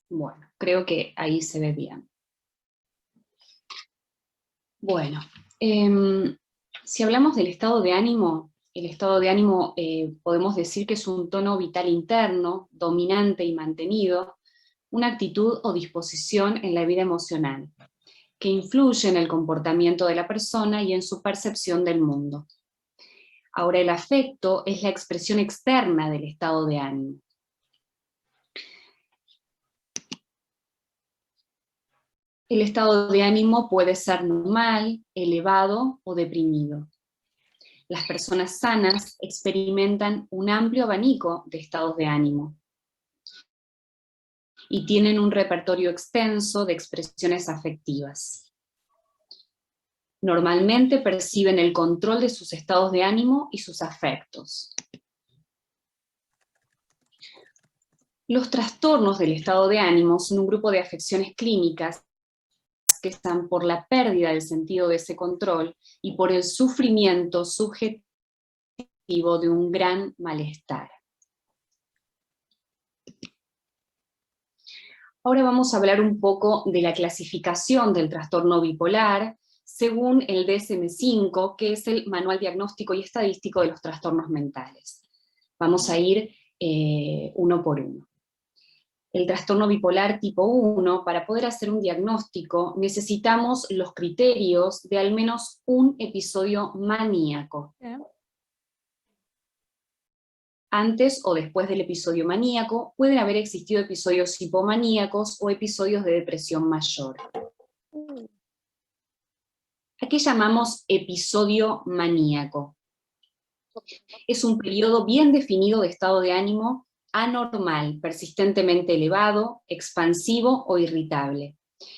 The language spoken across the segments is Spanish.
Bueno, creo que ahí se ve bien. Bueno, si hablamos del estado de ánimo, el estado de ánimo podemos decir que es un tono vital interno, dominante y mantenido, una actitud o disposición en la vida emocional, que influye en el comportamiento de la persona y en su percepción del mundo. Ahora, el afecto es la expresión externa del estado de ánimo. El estado de ánimo puede ser normal, elevado o deprimido. Las personas sanas experimentan un amplio abanico de estados de ánimo y tienen un repertorio extenso de expresiones afectivas. Normalmente perciben el control de sus estados de ánimo y sus afectos. Los trastornos del estado de ánimo son un grupo de afecciones clínicas que están por la pérdida del sentido de ese control y por el sufrimiento subjetivo de un gran malestar. Ahora vamos a hablar un poco de la clasificación del trastorno bipolar según el DSM-5, que es el Manual Diagnóstico y Estadístico de los Trastornos Mentales. Vamos a ir uno por uno. El trastorno bipolar tipo 1, para poder hacer un diagnóstico, necesitamos los criterios de al menos un episodio maníaco. Antes o después del episodio maníaco, pueden haber existido episodios hipomaníacos o episodios de depresión mayor. ¿A qué llamamos episodio maníaco? Es un periodo bien definido de estado de ánimo anormal, persistentemente elevado, expansivo o irritable,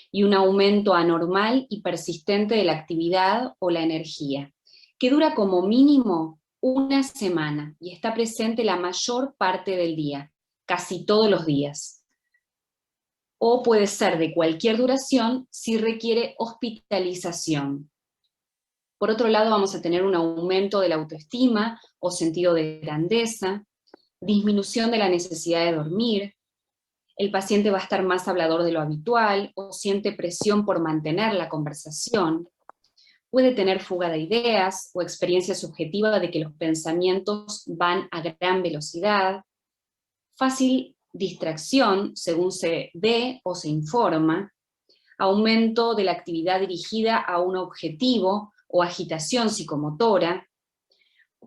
y un aumento anormal y persistente de la actividad o la energía, que dura como mínimo una semana y está presente la mayor parte del día, casi todos los días. O puede ser de cualquier duración si requiere hospitalización. Por otro lado, vamos a tener un aumento de la autoestima o sentido de grandeza, disminución de la necesidad de dormir, el paciente va a estar más hablador de lo habitual o siente presión por mantener la conversación, puede tener fuga de ideas o experiencia subjetiva de que los pensamientos van a gran velocidad, fácil distracción según se ve o se informa, aumento de la actividad dirigida a un objetivo o agitación psicomotora,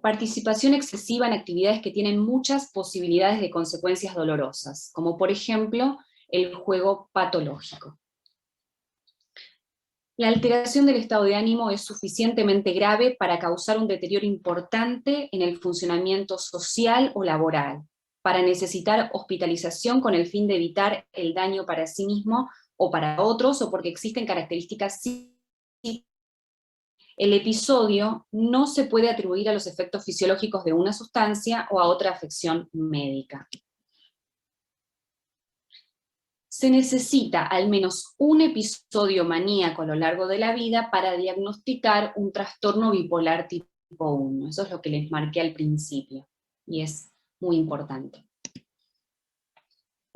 participación excesiva en actividades que tienen muchas posibilidades de consecuencias dolorosas, como por ejemplo el juego patológico. La alteración del estado de ánimo es suficientemente grave para causar un deterioro importante en el funcionamiento social o laboral, para necesitar hospitalización con el fin de evitar el daño para sí mismo o para otros, o porque existen características. El episodio no se puede atribuir a los efectos fisiológicos de una sustancia o a otra afección médica. Se necesita al menos un episodio maníaco a lo largo de la vida para diagnosticar un trastorno bipolar tipo 1. Eso es lo que les marqué al principio, y es muy importante.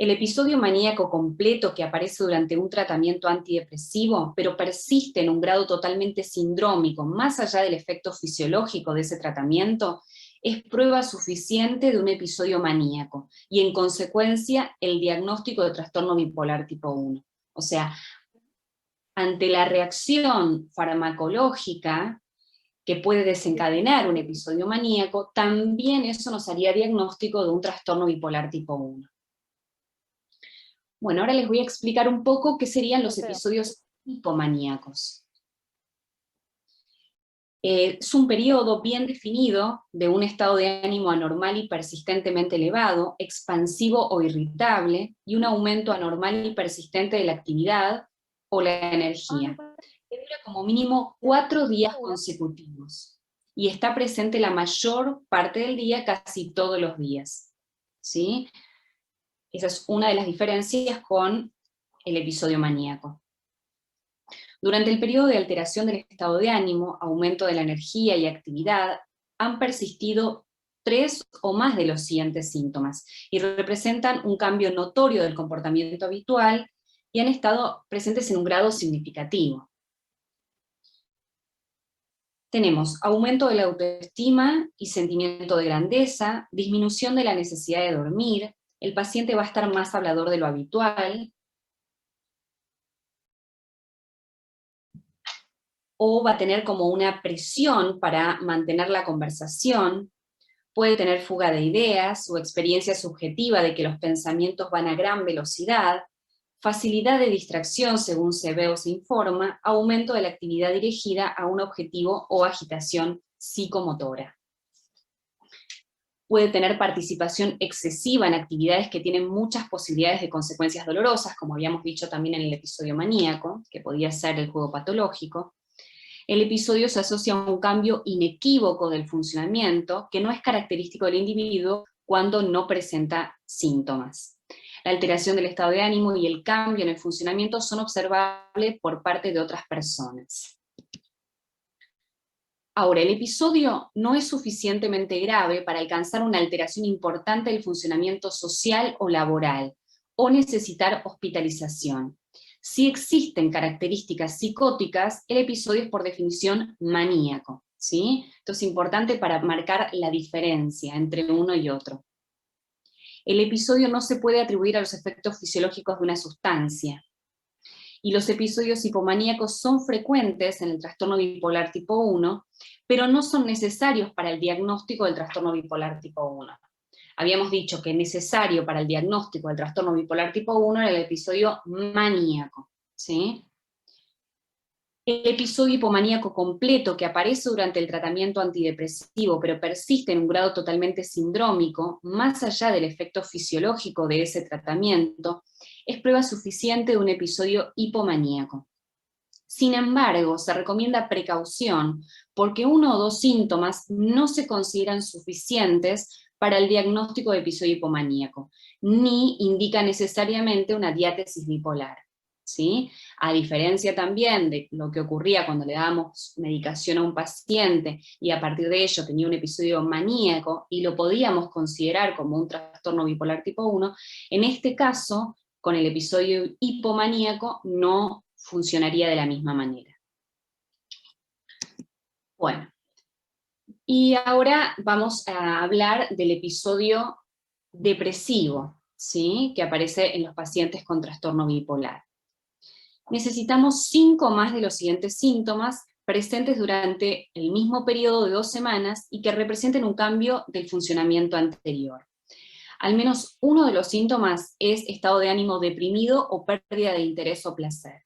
El episodio maníaco completo que aparece durante un tratamiento antidepresivo, pero persiste en un grado totalmente sindrómico, más allá del efecto fisiológico de ese tratamiento, es prueba suficiente de un episodio maníaco, y en consecuencia el diagnóstico de trastorno bipolar tipo 1. O sea, ante la reacción farmacológica que puede desencadenar un episodio maníaco, también eso nos haría diagnóstico de un trastorno bipolar tipo 1. Bueno, ahora les voy a explicar un poco qué serían los episodios hipomaníacos. Es un periodo bien definido de un estado de ánimo anormal y persistentemente elevado, expansivo o irritable, y un aumento anormal y persistente de la actividad o la energía, que dura como mínimo 4 días consecutivos, y está presente la mayor parte del día, casi todos los días, ¿sí? Esa es una de las diferencias con el episodio maníaco. Durante el periodo de alteración del estado de ánimo, aumento de la energía y actividad, han persistido 3 o más de los siguientes síntomas, y representan un cambio notorio del comportamiento habitual y han estado presentes en un grado significativo. Tenemos aumento de la autoestima y sentimiento de grandeza, disminución de la necesidad de dormir, el paciente va a estar más hablador de lo habitual, o va a tener como una presión para mantener la conversación, puede tener fuga de ideas o experiencia subjetiva de que los pensamientos van a gran velocidad, facilidad de distracción según se ve o se informa, aumento de la actividad dirigida a un objetivo o agitación psicomotora. Puede tener participación excesiva en actividades que tienen muchas posibilidades de consecuencias dolorosas, como habíamos dicho también en el episodio maníaco, que podía ser el juego patológico. El episodio se asocia a un cambio inequívoco del funcionamiento que no es característico del individuo cuando no presenta síntomas. La alteración del estado de ánimo y el cambio en el funcionamiento son observables por parte de otras personas. Ahora, el episodio no es suficientemente grave para alcanzar una alteración importante del funcionamiento social o laboral, o necesitar hospitalización. Si existen características psicóticas, el episodio es por definición maníaco, ¿sí? Esto es importante para marcar la diferencia entre uno y otro. El episodio no se puede atribuir a los efectos fisiológicos de una sustancia, y los episodios hipomaníacos son frecuentes en el trastorno bipolar tipo 1, pero no son necesarios para el diagnóstico del trastorno bipolar tipo 1. Habíamos dicho que necesario para el diagnóstico del trastorno bipolar tipo 1 era el episodio maníaco, ¿sí? El episodio hipomaníaco completo que aparece durante el tratamiento antidepresivo, pero persiste en un grado totalmente sindrómico, más allá del efecto fisiológico de ese tratamiento, es prueba suficiente de un episodio hipomaníaco. Sin embargo, se recomienda precaución porque 1 o 2 síntomas no se consideran suficientes para el diagnóstico de episodio hipomaníaco, ni indica necesariamente una diátesis bipolar, ¿sí? A diferencia también de lo que ocurría cuando le dábamos medicación a un paciente y a partir de ello tenía un episodio maníaco y lo podíamos considerar como un trastorno bipolar tipo 1, en este caso, con el episodio hipomaníaco no funcionaría de la misma manera. Bueno, y ahora vamos a hablar del episodio depresivo, ¿sí? Que aparece en los pacientes con trastorno bipolar. Necesitamos 5 más de los siguientes síntomas presentes durante el mismo periodo de 2 semanas y que representen un cambio del funcionamiento anterior. Al menos uno de los síntomas es estado de ánimo deprimido o pérdida de interés o placer.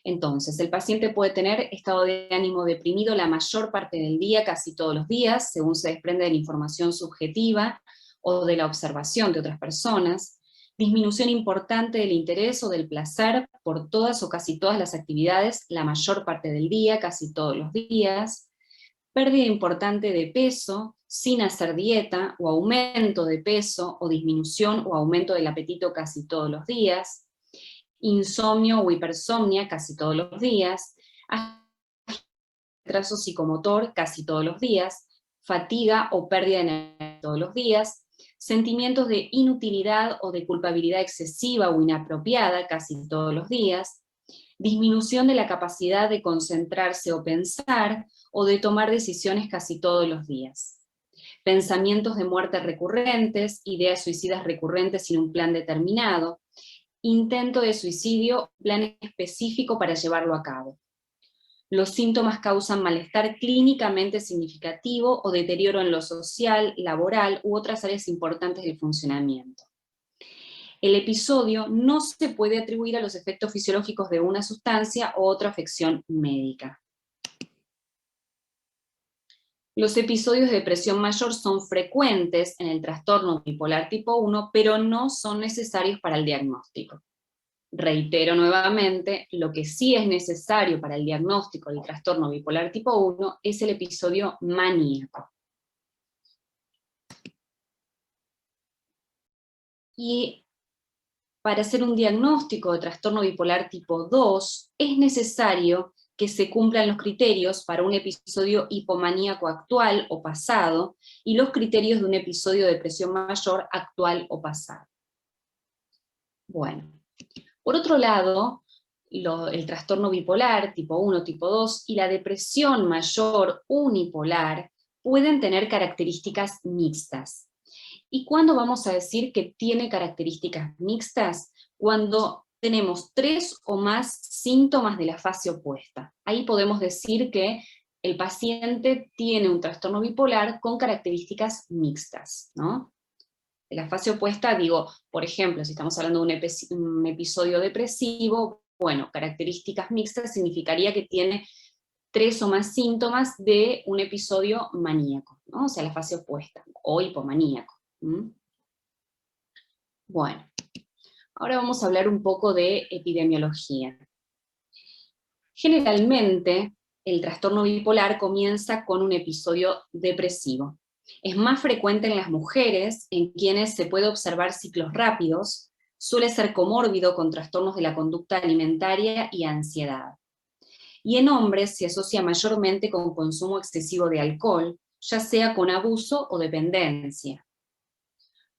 Entonces, el paciente puede tener estado de ánimo deprimido la mayor parte del día, casi todos los días, según se desprende de la información subjetiva o de la observación de otras personas, disminución importante del interés o del placer por todas o casi todas las actividades la mayor parte del día, casi todos los días, pérdida importante de peso sin hacer dieta, o aumento de peso, o disminución o aumento del apetito casi todos los días, insomnio o hipersomnia casi todos los días, retraso psicomotor casi todos los días, fatiga o pérdida de energía todos los días, sentimientos de inutilidad o de culpabilidad excesiva o inapropiada casi todos los días, disminución de la capacidad de concentrarse o pensar, o de tomar decisiones casi todos los días. Pensamientos de muerte recurrentes, ideas suicidas recurrentes sin un plan determinado, intento de suicidio, plan específico para llevarlo a cabo. Los síntomas causan malestar clínicamente significativo o deterioro en lo social, laboral u otras áreas importantes del funcionamiento. El episodio no se puede atribuir a los efectos fisiológicos de una sustancia o otra afección médica. Los episodios de depresión mayor son frecuentes en el trastorno bipolar tipo 1, pero no son necesarios para el diagnóstico. Reitero nuevamente, lo que sí es necesario para el diagnóstico del trastorno bipolar tipo 1 es el episodio maníaco. Y para hacer un diagnóstico de trastorno bipolar tipo 2, es necesario que se cumplan los criterios para un episodio hipomaníaco actual o pasado, y los criterios de un episodio de depresión mayor actual o pasado. Bueno, por otro lado, el trastorno bipolar tipo 1, tipo 2 y la depresión mayor unipolar pueden tener características mixtas. ¿Y cuándo vamos a decir que tiene características mixtas? Cuando tenemos 3 o más síntomas de la fase opuesta. Ahí podemos decir que el paciente tiene un trastorno bipolar con características mixtas, ¿no? De la fase opuesta digo, por ejemplo, si estamos hablando de un episodio depresivo, bueno, características mixtas significaría que tiene 3 o más síntomas de un episodio maníaco, ¿no? O sea, la fase opuesta, o hipomaníaco. Bueno, ahora vamos a hablar un poco de epidemiología. Generalmente, el trastorno bipolar comienza con un episodio depresivo. Es más frecuente en las mujeres, en quienes se puede observar ciclos rápidos, suele ser comórbido con trastornos de la conducta alimentaria y ansiedad. Y en hombres se asocia mayormente con consumo excesivo de alcohol, ya sea con abuso o dependencia.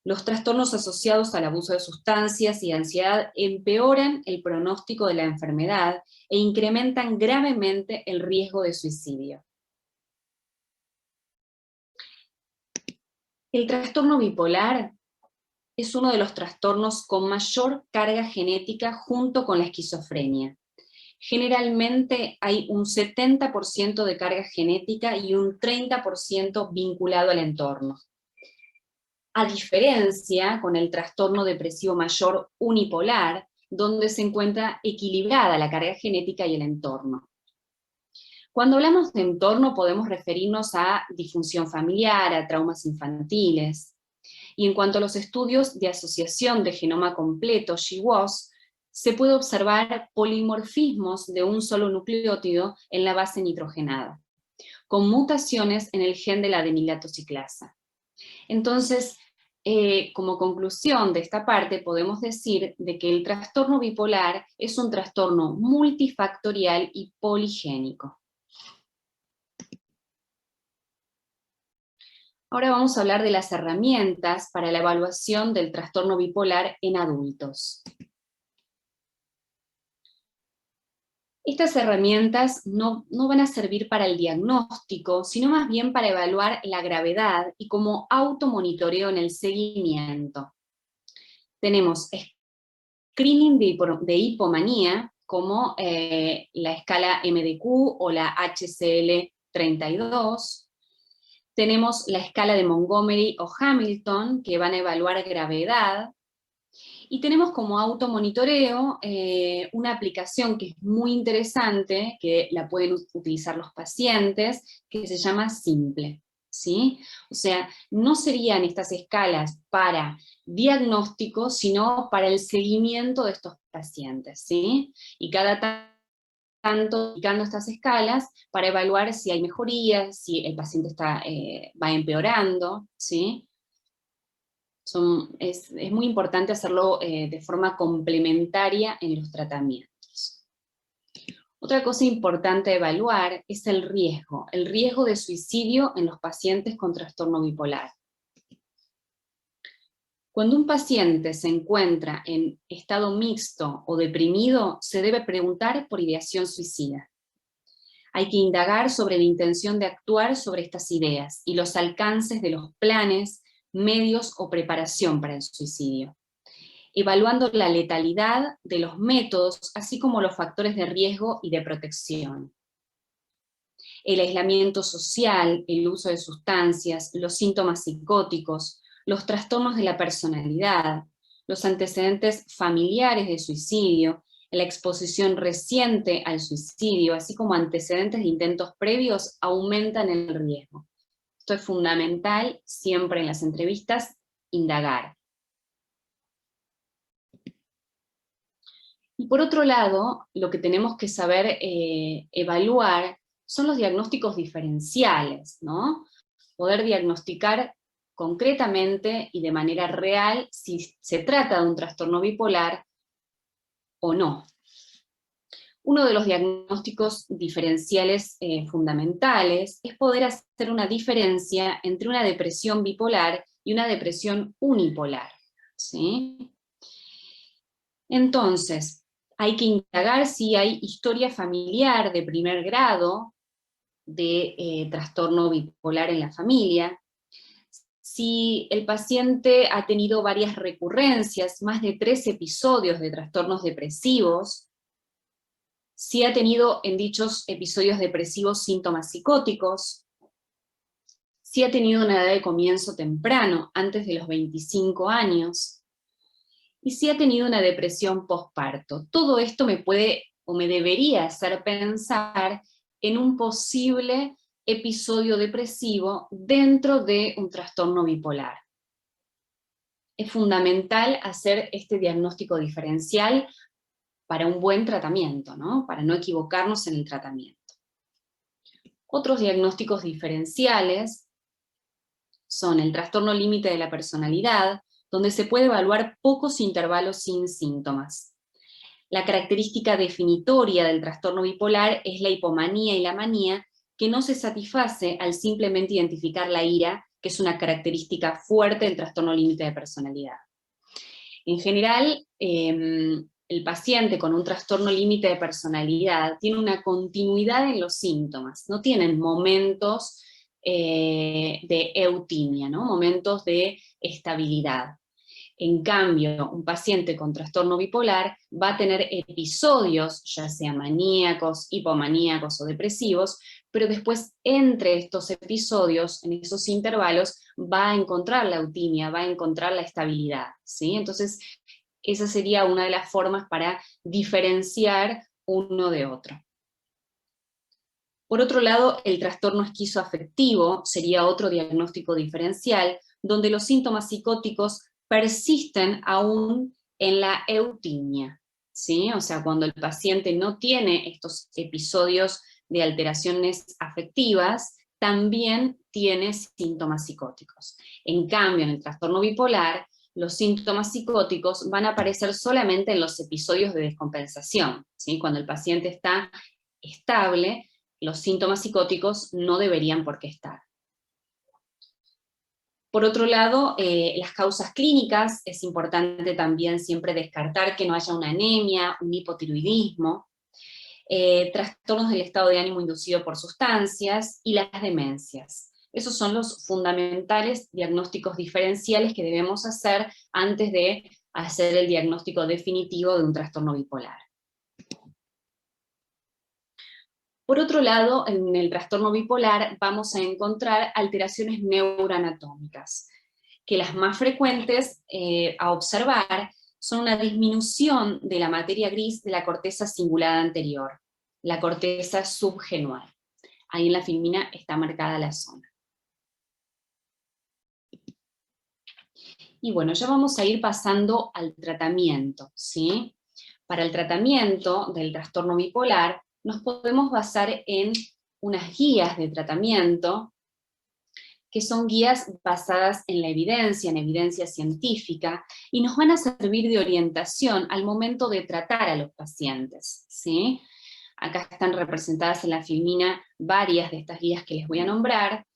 Los trastornos asociados al abuso de sustancias y ansiedad empeoran el pronóstico de la enfermedad e incrementan gravemente el riesgo de suicidio. El trastorno bipolar es uno de los trastornos con mayor carga genética junto con la esquizofrenia. Generalmente hay un 70% de carga genética y un 30% vinculado al entorno. A diferencia con el trastorno depresivo mayor unipolar, donde se encuentra equilibrada la carga genética y el entorno. Cuando hablamos de entorno podemos referirnos a disfunción familiar, a traumas infantiles. Y en cuanto a los estudios de asociación de genoma completo, GWAS, se puede observar polimorfismos de un solo nucleótido en la base nitrogenada, con mutaciones en el gen de la adenilatociclasa. Entonces, como conclusión de esta parte, podemos decir de que el trastorno bipolar es un trastorno multifactorial y poligénico. Ahora vamos a hablar de las herramientas para la evaluación del trastorno bipolar en adultos. Estas herramientas no van a servir para el diagnóstico, sino más bien para evaluar la gravedad y como automonitoreo en el seguimiento. Tenemos screening de hipomanía, como la escala MDQ o la HCL32. Tenemos la escala de Montgomery o Hamilton, que van a evaluar gravedad. Y tenemos como automonitoreo una aplicación que es muy interesante, que la pueden utilizar los pacientes, que se llama Simple, ¿sí? O sea, no serían estas escalas para diagnóstico, sino para el seguimiento de estos pacientes, ¿sí? Y cada tanto aplicando estas escalas para evaluar si hay mejorías, si el paciente va empeorando, ¿sí? Es muy importante hacerlo de forma complementaria en los tratamientos. Otra cosa importante a evaluar es el riesgo de suicidio en los pacientes con trastorno bipolar. Cuando un paciente se encuentra en estado mixto o deprimido, se debe preguntar por ideación suicida. Hay que indagar sobre la intención de actuar sobre estas ideas y los alcances de los planes, medios o preparación para el suicidio, evaluando la letalidad de los métodos, así como los factores de riesgo y de protección. El aislamiento social, el uso de sustancias, los síntomas psicóticos, los trastornos de la personalidad, los antecedentes familiares de suicidio, la exposición reciente al suicidio, así como antecedentes de intentos previos, aumentan el riesgo. Esto es fundamental siempre en las entrevistas, indagar. Y por otro lado, lo que tenemos que saber evaluar son los diagnósticos diferenciales, ¿no? Poder diagnosticar concretamente y de manera real si se trata de un trastorno bipolar o no. Uno de los diagnósticos diferenciales fundamentales es poder hacer una diferencia entre una depresión bipolar y una depresión unipolar, ¿sí? Entonces, hay que indagar si hay historia familiar de primer grado de trastorno bipolar en la familia, si el paciente ha tenido varias recurrencias, más de 3 episodios de trastornos depresivos, si ha tenido en dichos episodios depresivos síntomas psicóticos, si ha tenido una edad de comienzo temprano, antes de los 25 años, y si ha tenido una depresión postparto. Todo esto me puede o me debería hacer pensar en un posible episodio depresivo dentro de un trastorno bipolar. Es fundamental hacer este diagnóstico diferencial para un buen tratamiento, ¿no? Para no equivocarnos en el tratamiento. Otros diagnósticos diferenciales son el trastorno límite de la personalidad, donde se puede evaluar pocos intervalos sin síntomas. La característica definitoria del trastorno bipolar es la hipomanía y la manía, que no se satisface al simplemente identificar la ira, que es una característica fuerte del trastorno límite de personalidad. En general, el paciente con un trastorno límite de personalidad tiene una continuidad en los síntomas, no tienen momentos de eutimia, ¿no? Momentos de estabilidad. En cambio, un paciente con trastorno bipolar va a tener episodios, ya sean maníacos, hipomaníacos o depresivos, pero después entre estos episodios, en esos intervalos, va a encontrar la eutimia, va a encontrar la estabilidad, ¿sí? Entonces, esa sería una de las formas para diferenciar uno de otro. Por otro lado, el trastorno esquizoafectivo sería otro diagnóstico diferencial, donde los síntomas psicóticos persisten aún en la eutimia, ¿sí? O sea, cuando el paciente no tiene estos episodios de alteraciones afectivas, también tiene síntomas psicóticos. En cambio, en el trastorno bipolar, los síntomas psicóticos van a aparecer solamente en los episodios de descompensación, ¿sí? Cuando el paciente está estable, los síntomas psicóticos no deberían por qué estar. Por otro lado, las causas clínicas, es importante también siempre descartar que no haya una anemia, un hipotiroidismo, trastornos del estado de ánimo inducido por sustancias y las demencias. Esos son los fundamentales diagnósticos diferenciales que debemos hacer antes de hacer el diagnóstico definitivo de un trastorno bipolar. Por otro lado, en el trastorno bipolar vamos a encontrar alteraciones neuroanatómicas, que las más frecuentes a observar son una disminución de la materia gris de la corteza cingulada anterior, la corteza subgenual. Ahí en la filmina está marcada la zona. Y bueno, ya vamos a ir pasando al tratamiento, ¿sí? Para el tratamiento del trastorno bipolar, nos podemos basar en unas guías de tratamiento, que son guías basadas en la evidencia, en evidencia científica, y nos van a servir de orientación al momento de tratar a los pacientes, ¿sí? Acá están representadas en la filmina varias de estas guías que les voy a nombrar.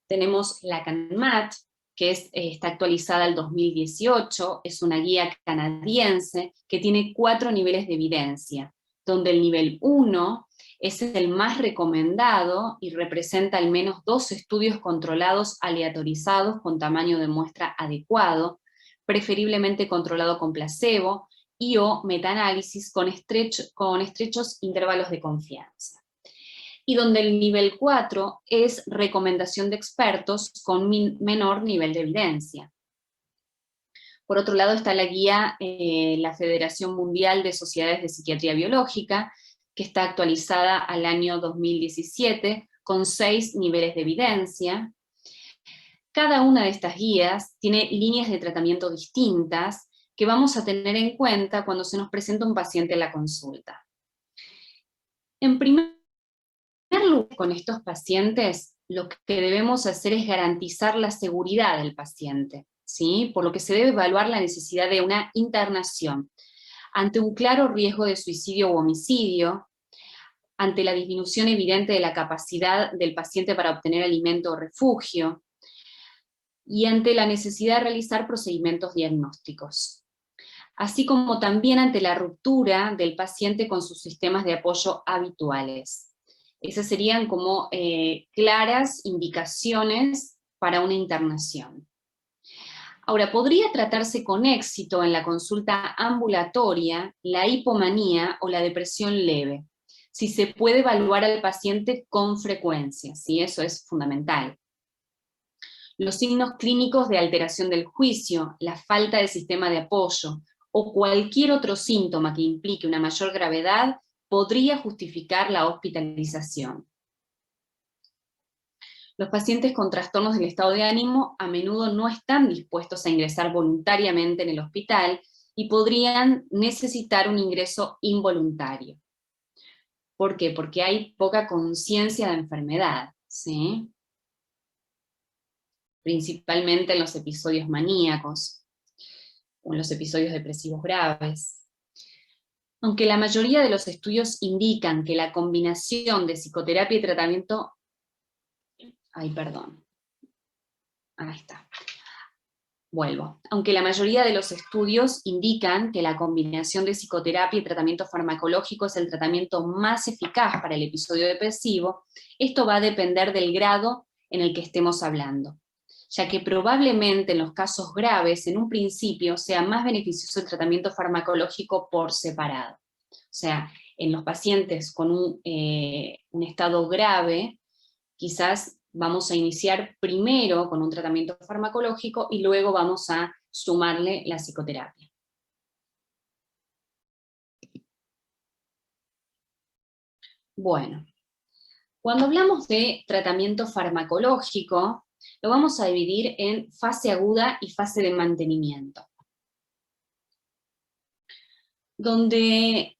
Tenemos la CANMAT, que está actualizada al 2018, es una guía canadiense que tiene 4 niveles de evidencia, donde el nivel 1 es el más recomendado y representa al menos 2 estudios controlados aleatorizados con tamaño de muestra adecuado, preferiblemente controlado con placebo, y o metaanálisis con estrechos intervalos de confianza. Y donde el nivel 4 es recomendación de expertos con menor nivel de evidencia. Por otro lado está la guía la Federación Mundial de Sociedades de Psiquiatría Biológica, que está actualizada al año 2017, con 6 niveles de evidencia. Cada una de estas guías tiene líneas de tratamiento distintas que vamos a tener en cuenta cuando se nos presenta un paciente en la consulta. En primer lugar, con estos pacientes, lo que debemos hacer es garantizar la seguridad del paciente, ¿sí? Por lo que se debe evaluar la necesidad de una internación. Ante un claro riesgo de suicidio u homicidio, ante la disminución evidente de la capacidad del paciente para obtener alimento o refugio, y ante la necesidad de realizar procedimientos diagnósticos, así como también ante la ruptura del paciente con sus sistemas de apoyo habituales. Esas serían como claras indicaciones para una internación. Ahora, podría tratarse con éxito en la consulta ambulatoria la hipomanía o la depresión leve, si se puede evaluar al paciente con frecuencia, ¿sí? Eso es fundamental. Los signos clínicos de alteración del juicio, la falta de sistema de apoyo, o cualquier otro síntoma que implique una mayor gravedad, podría justificar la hospitalización. Los pacientes con trastornos del estado de ánimo a menudo no están dispuestos a ingresar voluntariamente en el hospital y podrían necesitar un ingreso involuntario. ¿Por qué? Porque hay poca conciencia de enfermedad, ¿sí? Principalmente en los episodios maníacos o en los episodios depresivos graves. Aunque la mayoría de los estudios indican que la combinación de psicoterapia y tratamiento... Ay, perdón. Ahí está. Vuelvo. Aunque la mayoría de los estudios indican que la combinación de psicoterapia y tratamiento farmacológico es el tratamiento más eficaz para el episodio depresivo, esto va a depender del grado en el que estemos hablando, ya que probablemente en los casos graves, en un principio, sea más beneficioso el tratamiento farmacológico por separado. O sea, en los pacientes con un estado grave, quizás vamos a iniciar primero con un tratamiento farmacológico y luego vamos a sumarle la psicoterapia. Bueno, cuando hablamos de tratamiento farmacológico, lo vamos a dividir en fase aguda y fase de mantenimiento, donde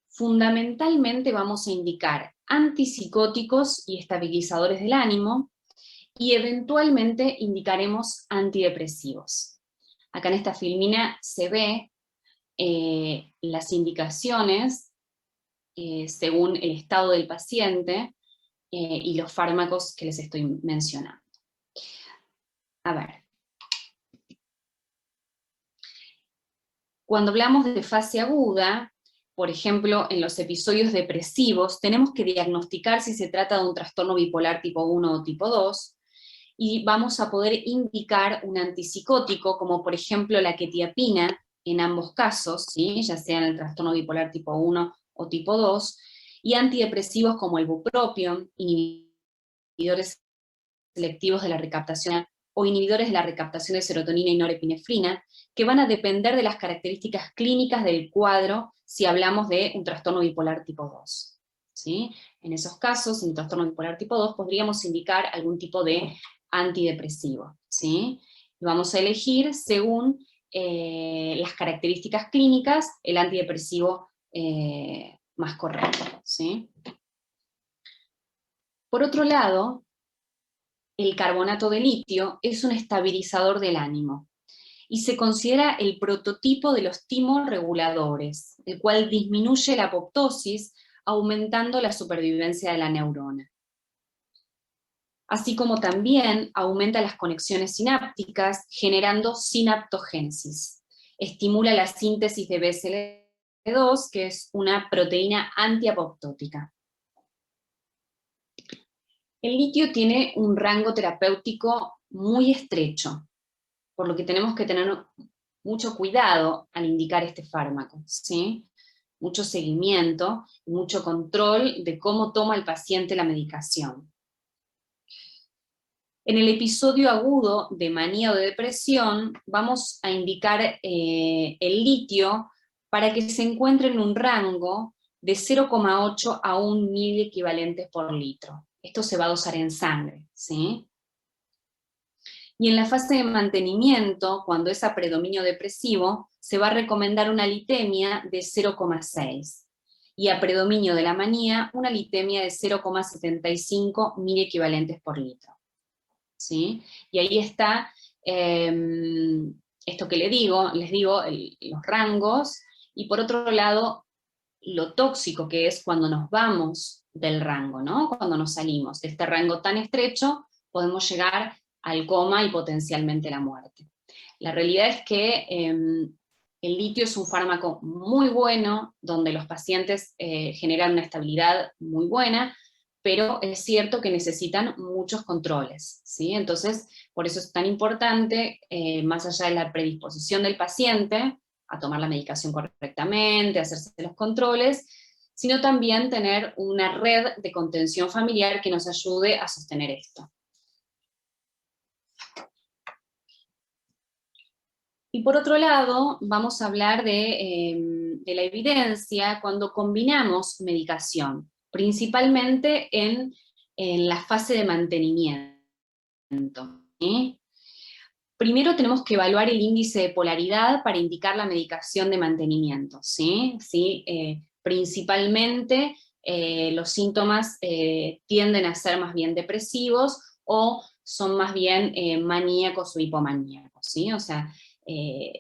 fundamentalmente vamos a indicar antipsicóticos y estabilizadores del ánimo, y eventualmente indicaremos antidepresivos. Acá en esta filmina se ve las indicaciones según el estado del paciente y los fármacos que les estoy mencionando. A ver. Cuando hablamos de fase aguda, por ejemplo, en los episodios depresivos, tenemos que diagnosticar si se trata de un trastorno bipolar tipo 1 o tipo 2, y vamos a poder indicar un antipsicótico, como por ejemplo la quetiapina, en ambos casos, ¿sí? Ya sea en el trastorno bipolar tipo 1 o tipo 2, y antidepresivos como el bupropión, inhibidores selectivos de la recaptación o inhibidores de la recaptación de serotonina y norepinefrina, que van a depender de las características clínicas del cuadro si hablamos de un trastorno bipolar tipo 2. ¿Sí? En esos casos, en un trastorno bipolar tipo 2, podríamos indicar algún tipo de antidepresivo. ¿Sí? Y vamos a elegir, según las características clínicas, el antidepresivo más correcto. ¿Sí? Por otro lado, el carbonato de litio es un estabilizador del ánimo, y se considera el prototipo de los timorreguladores, el cual disminuye la apoptosis, aumentando la supervivencia de la neurona. Así como también aumenta las conexiones sinápticas, generando sinaptogénesis. Estimula la síntesis de BCL2, que es una proteína antiapoptótica. El litio tiene un rango terapéutico muy estrecho, por lo que tenemos que tener mucho cuidado al indicar este fármaco, ¿sí? Mucho seguimiento, mucho control de cómo toma el paciente la medicación. En el episodio agudo de manía o de depresión, vamos a indicar el litio para que se encuentre en un rango de 0,8 a 1 miliequivalentes por litro. Esto se va a dosar en sangre, ¿sí? Y en la fase de mantenimiento, cuando es a predominio depresivo, se va a recomendar una litemia de 0,6. Y a predominio de la manía, una litemia de 0,75 miliequivalentes por litro. ¿Sí? Y ahí está esto que les digo los rangos, y por otro lado, lo tóxico que es cuando nos vamos del rango, ¿no? Cuando nos salimos de este rango tan estrecho, podemos llegar al coma y potencialmente la muerte. La realidad es que el litio es un fármaco muy bueno, donde los pacientes generan una estabilidad muy buena, pero es cierto que necesitan muchos controles, ¿sí? Entonces, por eso es tan importante, más allá de la predisposición del paciente a tomar la medicación correctamente, hacerse los controles, sino también tener una red de contención familiar que nos ayude a sostener esto. Y por otro lado, vamos a hablar de la evidencia cuando combinamos medicación, principalmente en la fase de mantenimiento, ¿sí? Primero tenemos que evaluar el índice de polaridad para indicar la medicación de mantenimiento, ¿sí? ¿Sí? Principalmente los síntomas tienden a ser más bien depresivos o son más bien maníacos o hipomaníacos, ¿sí? O sea,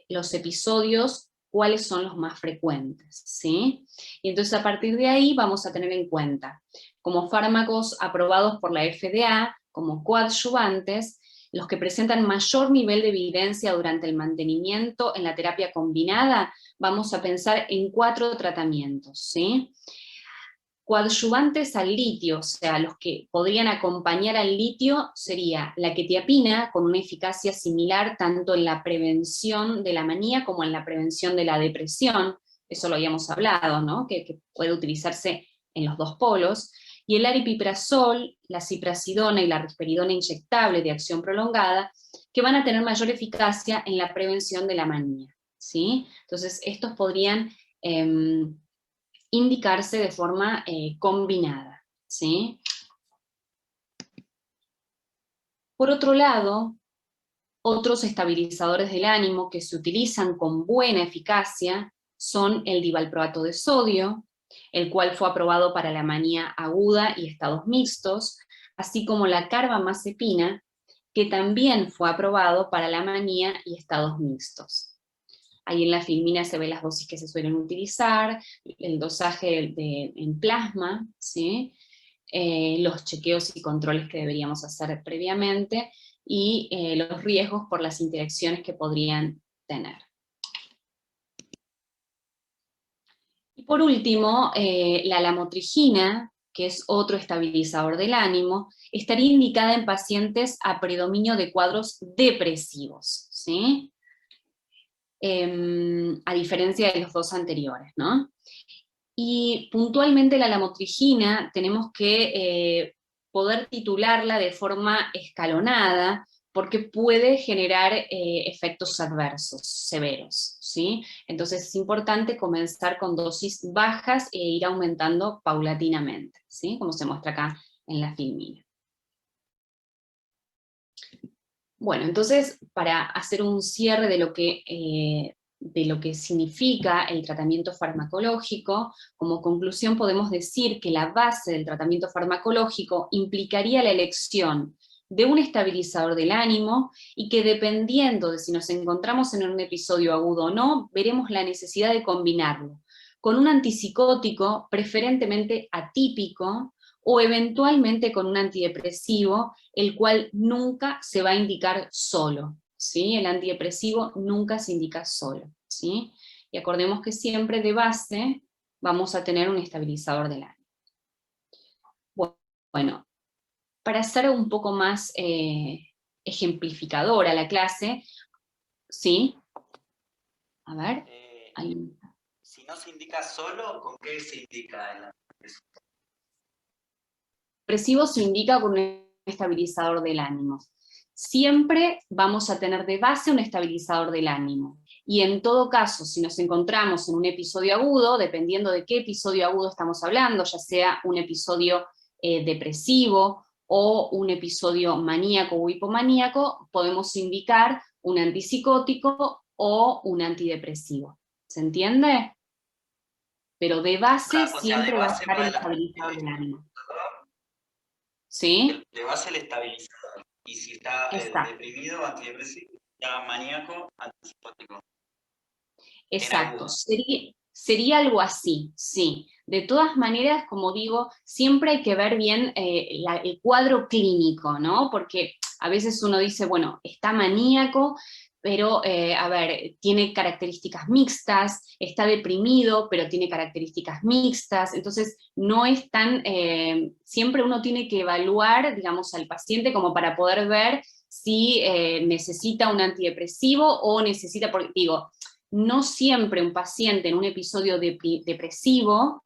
los episodios, cuáles son los más frecuentes, ¿sí? Y entonces a partir de ahí vamos a tener en cuenta, como fármacos aprobados por la FDA, como coadyuvantes, los que presentan mayor nivel de evidencia durante el mantenimiento en la terapia combinada, vamos a pensar en 4 tratamientos, ¿sí? Coadyuvantes al litio, o sea, los que podrían acompañar al litio, sería la quetiapina, con una eficacia similar tanto en la prevención de la manía como en la prevención de la depresión, eso lo habíamos hablado, ¿no? Que puede utilizarse en los dos polos, y el aripiprazol, la ciprasidona y la risperidona inyectable de acción prolongada, que van a tener mayor eficacia en la prevención de la manía, ¿sí? Entonces, estos podrían indicarse de forma combinada, ¿sí? Por otro lado, otros estabilizadores del ánimo que se utilizan con buena eficacia son el divalproato de sodio, el cual fue aprobado para la manía aguda y estados mixtos, así como la carbamazepina, que también fue aprobado para la manía y estados mixtos. Ahí en la filmina se ve las dosis que se suelen utilizar, el dosaje en plasma, ¿sí? Los chequeos y controles que deberíamos hacer previamente, y los riesgos por las interacciones que podrían tener. Y por último, la lamotrigina, que es otro estabilizador del ánimo, estaría indicada en pacientes a predominio de cuadros depresivos, ¿sí? A diferencia de los dos anteriores, ¿no? Y puntualmente la lamotrigina tenemos que poder titularla de forma escalonada, porque puede generar efectos adversos severos, ¿sí? Entonces es importante comenzar con dosis bajas e ir aumentando paulatinamente, ¿sí? Como se muestra acá en la filmina. Bueno, entonces, para hacer un cierre de lo que significa el tratamiento farmacológico, como conclusión podemos decir que la base del tratamiento farmacológico implicaría la elección de un estabilizador del ánimo, y que dependiendo de si nos encontramos en un episodio agudo o no, veremos la necesidad de combinarlo con un antipsicótico, preferentemente atípico, o eventualmente con un antidepresivo, el cual nunca se va a indicar solo, ¿sí? El antidepresivo nunca se indica solo, ¿sí? Y acordemos que siempre de base vamos a tener un estabilizador del ánimo. Bueno, para hacer un poco más ejemplificadora la clase, ¿sí? A ver, hay un... Si no se indica solo, ¿con qué se indica el antidepresivo? Depresivo se indica con un estabilizador del ánimo. Siempre vamos a tener de base un estabilizador del ánimo. Y en todo caso, si nos encontramos en un episodio agudo, dependiendo de qué episodio agudo estamos hablando, ya sea un episodio depresivo o un episodio maníaco o hipomaníaco, podemos indicar un antipsicótico o un antidepresivo. ¿Se entiende? Pero de base siempre va a estar el estabilizador del ánimo. ¿Sí? De base el estabilizador. Y si está deprimido, antidepresivo, ya maníaco, antipsicótico. Exacto, sería algo así, sí. De todas maneras, como digo, siempre hay que ver bien el cuadro clínico, ¿no? Porque a veces uno dice, bueno, está maníaco, pero, a ver, tiene características mixtas, está deprimido, pero tiene características mixtas, entonces no es tan, siempre uno tiene que evaluar, digamos, al paciente como para poder ver si necesita un antidepresivo o necesita, porque digo, no siempre un paciente en un episodio depresivo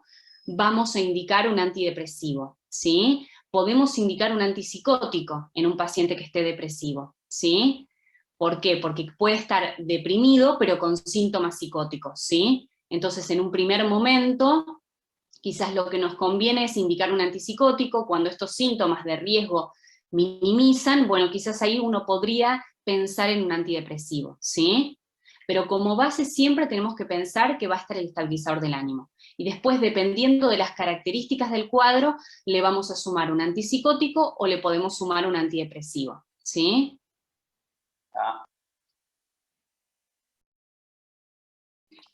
vamos a indicar un antidepresivo, ¿sí? Podemos indicar un antipsicótico en un paciente que esté depresivo, ¿sí? ¿Por qué? Porque puede estar deprimido, pero con síntomas psicóticos, ¿sí? Entonces, en un primer momento, quizás lo que nos conviene es indicar un antipsicótico, cuando estos síntomas de riesgo minimizan, bueno, quizás ahí uno podría pensar en un antidepresivo, ¿sí? Pero como base siempre tenemos que pensar que va a estar el estabilizador del ánimo. Y después, dependiendo de las características del cuadro, le vamos a sumar un antipsicótico o le podemos sumar un antidepresivo, ¿sí?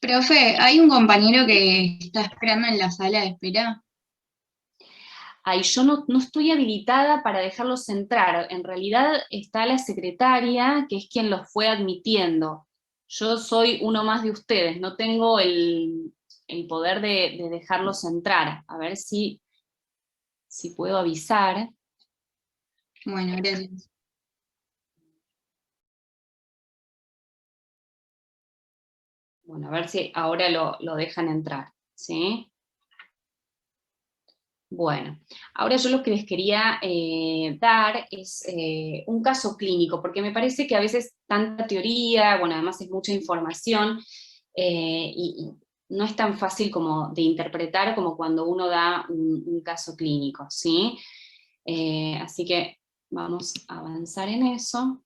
Profe, hay un compañero que está esperando en la sala de espera. Ay, yo no estoy habilitada para dejarlos entrar. En realidad está la secretaria, que es quien los fue admitiendo. Yo soy uno más de ustedes, no tengo el poder de dejarlos entrar. A ver si puedo avisar. Bueno, gracias. Bueno, a ver si ahora lo dejan entrar, ¿sí? Bueno, ahora yo lo que les quería dar es un caso clínico, porque me parece que a veces tanta teoría, bueno, además es mucha información, y no es tan fácil como de interpretar como cuando uno da un caso clínico, ¿sí? Así que vamos a avanzar en eso.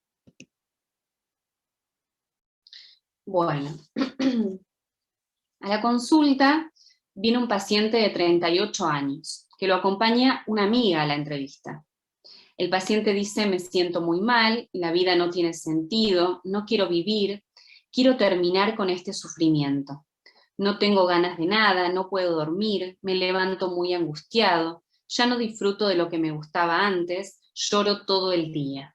Bueno, a la consulta viene un paciente de 38 años, que lo acompaña una amiga a la entrevista. El paciente dice, me siento muy mal, la vida no tiene sentido, no quiero vivir, quiero terminar con este sufrimiento. No tengo ganas de nada, no puedo dormir, me levanto muy angustiado, ya no disfruto de lo que me gustaba antes, lloro todo el día.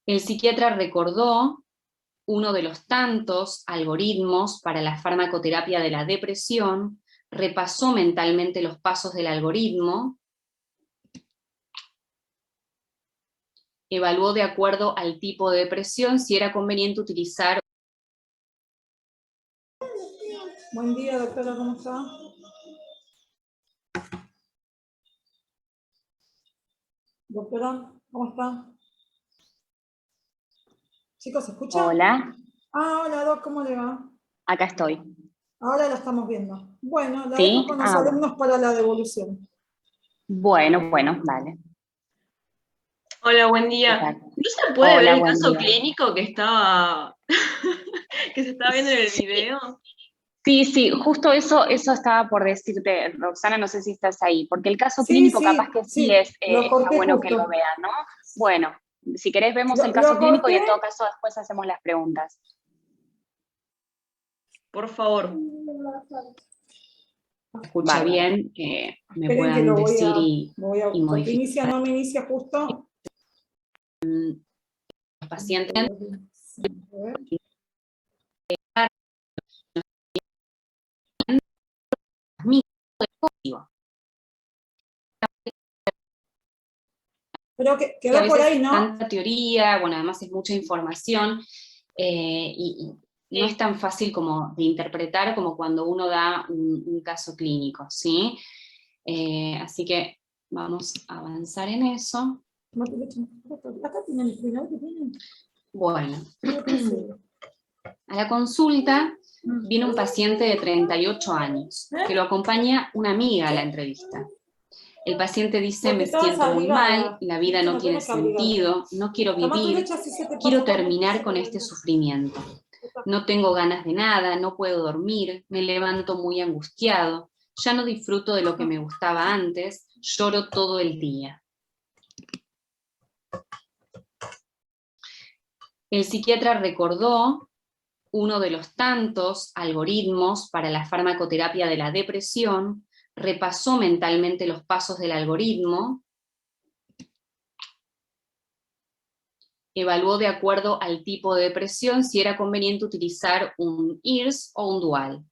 El psiquiatra recordó uno de los tantos algoritmos para la farmacoterapia de la depresión, repasó mentalmente los pasos del algoritmo, evaluó de acuerdo al tipo de depresión si era conveniente utilizar. Buen día, doctora, ¿cómo está? Doctora, ¿cómo está? Chicos, ¿se escucha? Hola. Hola, Doc, ¿cómo le va? Acá estoy. Ahora la estamos viendo. Bueno, la ¿Sí? dejo con los alumnos para la devolución. Bueno, dale. Hola, buen día. ¿No se puede ver el caso clínico que estaba que se está viendo en el video? Sí, justo eso estaba por decirte, Roxana, no sé si estás ahí, porque el caso clínico capaz que sí es está bueno justo que lo vean, ¿no? Bueno, si querés vemos el caso clínico y en todo caso después hacemos las preguntas. Por favor. Escucha bien, que me Esperen puedan que lo decir y modificar. porque inicia, no me inicia justo. Los pacientes. Pero quedó por ahí, ¿no? Tanta teoría, bueno, además es mucha información, y no es tan fácil como de interpretar como cuando uno da un caso clínico, ¿sí? Así que vamos a avanzar en eso. Acá tienen el final que tienen. Bueno, a la consulta viene un paciente de 38 años, que lo acompaña una amiga a la entrevista. El paciente dice, me siento muy mal, la vida no tiene sentido, no quiero vivir, quiero terminar con este sufrimiento. No tengo ganas de nada, no puedo dormir, me levanto muy angustiado, ya no disfruto de lo que me gustaba antes, lloro todo el día. El psiquiatra recordó uno de los tantos algoritmos para la farmacoterapia de la depresión, repasó mentalmente los pasos del algoritmo, evaluó de acuerdo al tipo de depresión si era conveniente utilizar un IRS o un dual.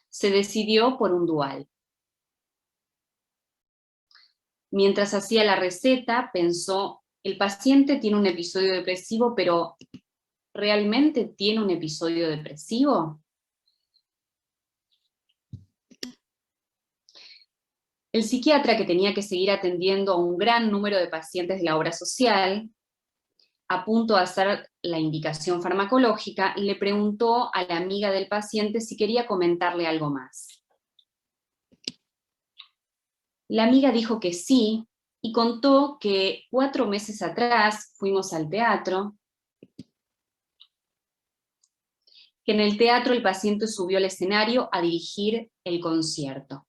Se decidió por un dual. Mientras hacía la receta, pensó, el paciente tiene un episodio depresivo, pero ¿realmente tiene un episodio depresivo? El psiquiatra, que tenía que seguir atendiendo a un gran número de pacientes de la obra social, a punto de hacer la indicación farmacológica, le preguntó a la amiga del paciente si quería comentarle algo más. La amiga dijo que sí, y contó que 4 meses atrás fuimos al teatro, que en el teatro el paciente subió al escenario a dirigir el concierto,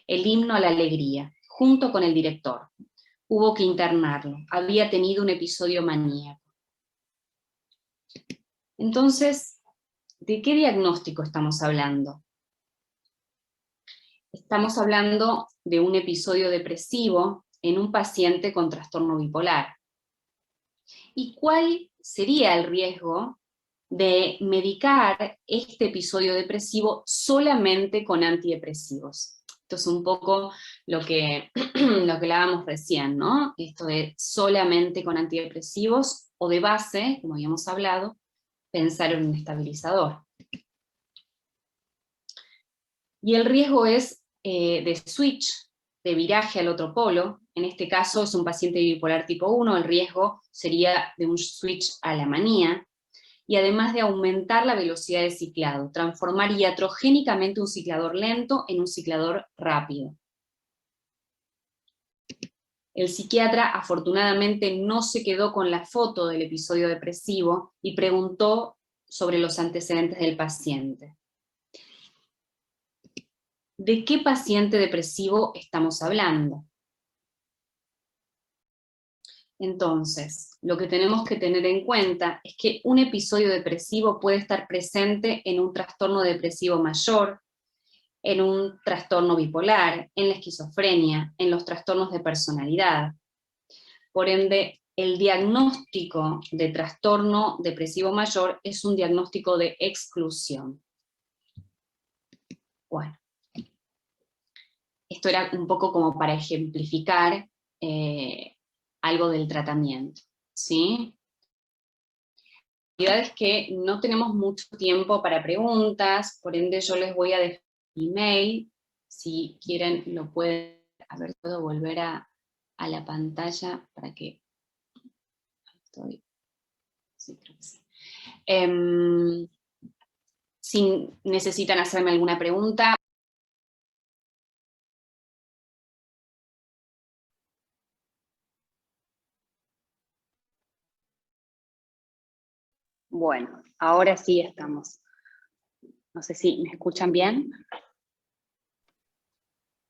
el himno a la alegría, junto con el director. Hubo que internarlo, había tenido un episodio maníaco. Entonces, ¿de qué diagnóstico estamos hablando? Estamos hablando de un episodio depresivo en un paciente con trastorno bipolar. ¿Y cuál sería el riesgo de medicar este episodio depresivo solamente con antidepresivos? Esto es un poco lo que hablábamos recién, ¿no? Esto de solamente con antidepresivos, o de base, como habíamos hablado, pensar en un estabilizador. Y el riesgo es de switch, de viraje al otro polo. En este caso es un paciente bipolar tipo 1, el riesgo sería de un switch a la manía, y además de aumentar la velocidad de ciclado, transformar iatrogénicamente un ciclador lento en un ciclador rápido. El psiquiatra afortunadamente no se quedó con la foto del episodio depresivo y preguntó sobre los antecedentes del paciente. ¿De qué paciente depresivo estamos hablando? Entonces, lo que tenemos que tener en cuenta es que un episodio depresivo puede estar presente en un trastorno depresivo mayor, en un trastorno bipolar, en la esquizofrenia, en los trastornos de personalidad. Por ende, el diagnóstico de trastorno depresivo mayor es un diagnóstico de exclusión. Bueno, esto era un poco como para ejemplificar algo del tratamiento, ¿sí? La realidad es que no tenemos mucho tiempo para preguntas, por ende yo les voy a dejar mi email, si quieren lo pueden, a ver, puedo volver a la pantalla para que... Sí, creo que sí. Si necesitan hacerme alguna pregunta. Bueno, ahora sí estamos. No sé si me escuchan bien.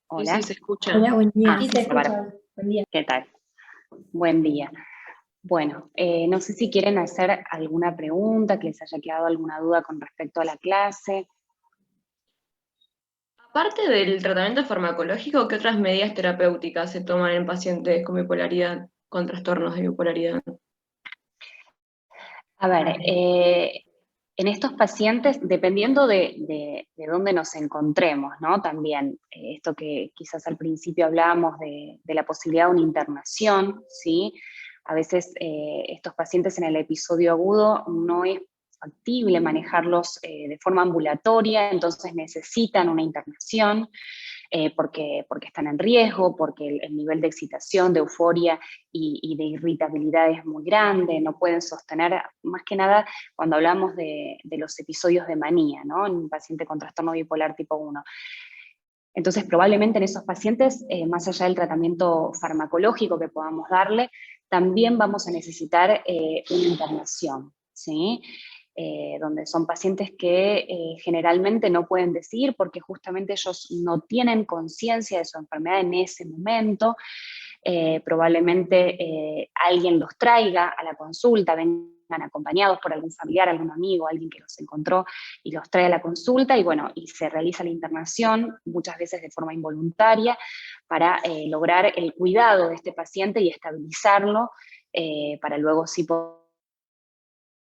Hola. Sí, se escucha. Hola, buen día. Sí, se escucha. Buen día. ¿Qué tal? Buen día. Bueno, no sé si quieren hacer alguna pregunta, que les haya quedado alguna duda con respecto a la clase. Aparte del tratamiento farmacológico, ¿qué otras medidas terapéuticas se toman en pacientes con bipolaridad, con trastornos de bipolaridad? A ver, en estos pacientes, dependiendo de dónde nos encontremos, ¿no? También, esto que quizás al principio hablábamos de la posibilidad de una internación, ¿sí? A veces estos pacientes en el episodio agudo no es factible manejarlos de forma ambulatoria, entonces necesitan una internación. Porque están en riesgo, porque el nivel de excitación, de euforia y de irritabilidad es muy grande, no pueden sostener, más que nada cuando hablamos de los episodios de manía, ¿no? En un paciente con trastorno bipolar tipo 1. Entonces probablemente en esos pacientes, más allá del tratamiento farmacológico que podamos darle, también vamos a necesitar una internación, ¿sí? Donde son pacientes que generalmente no pueden decidir porque justamente ellos no tienen conciencia de su enfermedad en ese momento. Probablemente alguien los traiga a la consulta, vengan acompañados por algún familiar, algún amigo, alguien que los encontró y los trae a la consulta, y bueno, y se realiza la internación, muchas veces de forma involuntaria, para lograr el cuidado de este paciente y estabilizarlo, para luego sí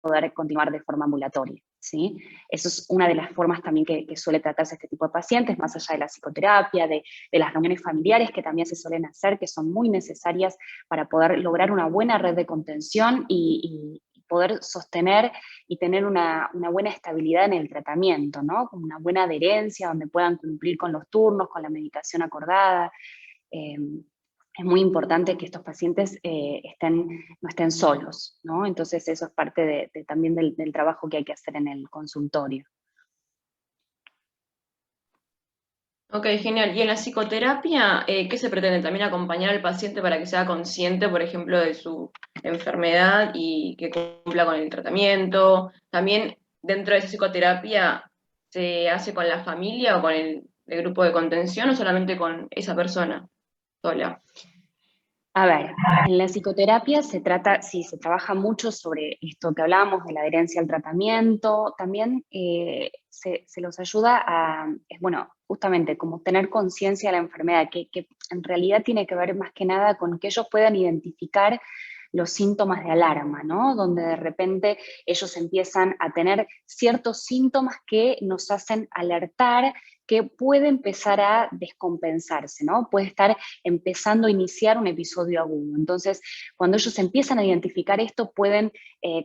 poder continuar de forma ambulatoria, ¿sí? Eso es una de las formas también que suele tratarse este tipo de pacientes, más allá de la psicoterapia, de las reuniones familiares que también se suelen hacer, que son muy necesarias para poder lograr una buena red de contención y poder sostener y tener una buena estabilidad en el tratamiento, ¿no? Con una buena adherencia, donde puedan cumplir con los turnos, con la medicación acordada. Es muy importante que estos pacientes no estén solos, ¿no? Entonces eso es parte también del trabajo que hay que hacer en el consultorio. Ok, genial. ¿Y en la psicoterapia, qué se pretende? ¿También acompañar al paciente para que sea consciente, por ejemplo, de su enfermedad y que cumpla con el tratamiento? ¿También dentro de esa psicoterapia se hace con la familia o con el grupo de contención o solamente con esa persona sola? A ver, en la psicoterapia se trabaja mucho sobre esto que hablábamos de la adherencia al tratamiento, también se los ayuda a, bueno, justamente como tener conciencia de la enfermedad, que en realidad tiene que ver más que nada con que ellos puedan identificar los síntomas de alarma, ¿no? Donde de repente ellos empiezan a tener ciertos síntomas que nos hacen alertar que puede empezar a descompensarse, ¿no? Puede estar empezando a iniciar un episodio agudo. Entonces, cuando ellos empiezan a identificar esto, pueden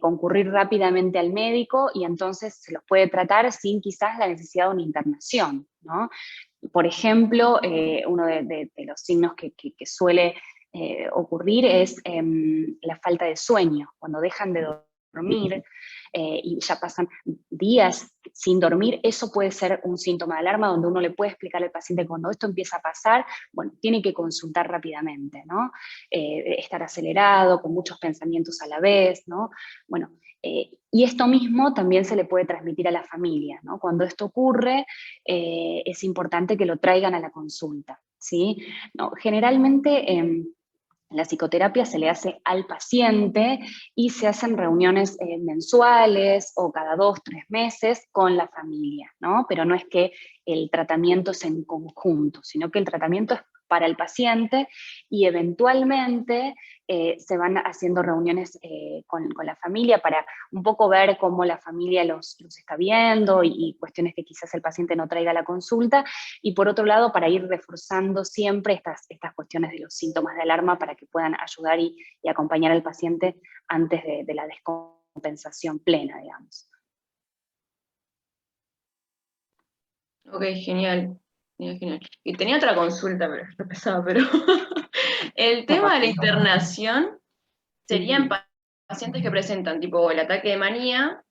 concurrir rápidamente al médico y entonces se los puede tratar sin quizás la necesidad de una internación, ¿no? Por ejemplo, uno de los signos que suele ocurrir es la falta de sueño. Cuando dejan de dormir y ya pasan días sin dormir, eso puede ser un síntoma de alarma donde uno le puede explicar al paciente que cuando esto empieza a pasar, bueno, tiene que consultar rápidamente, ¿no? Estar acelerado, con muchos pensamientos a la vez, ¿no? Bueno, y esto mismo también se le puede transmitir a la familia, ¿no? Cuando esto ocurre, es importante que lo traigan a la consulta, ¿sí? No, generalmente la psicoterapia se le hace al paciente y se hacen reuniones mensuales o cada 2, 3 meses con la familia, ¿no? Pero no es que el tratamiento es en conjunto, sino que el tratamiento es para el paciente y eventualmente se van haciendo reuniones con la familia para un poco ver cómo la familia los está viendo y cuestiones que quizás el paciente no traiga a la consulta, y por otro lado para ir reforzando siempre estas cuestiones de los síntomas de alarma para que puedan ayudar y acompañar al paciente antes de la descompensación plena, digamos. Ok, genial. Genial. Y tenía otra consulta, pero es pesada, pero el tema de la internación sería en pacientes que presentan tipo el ataque de manía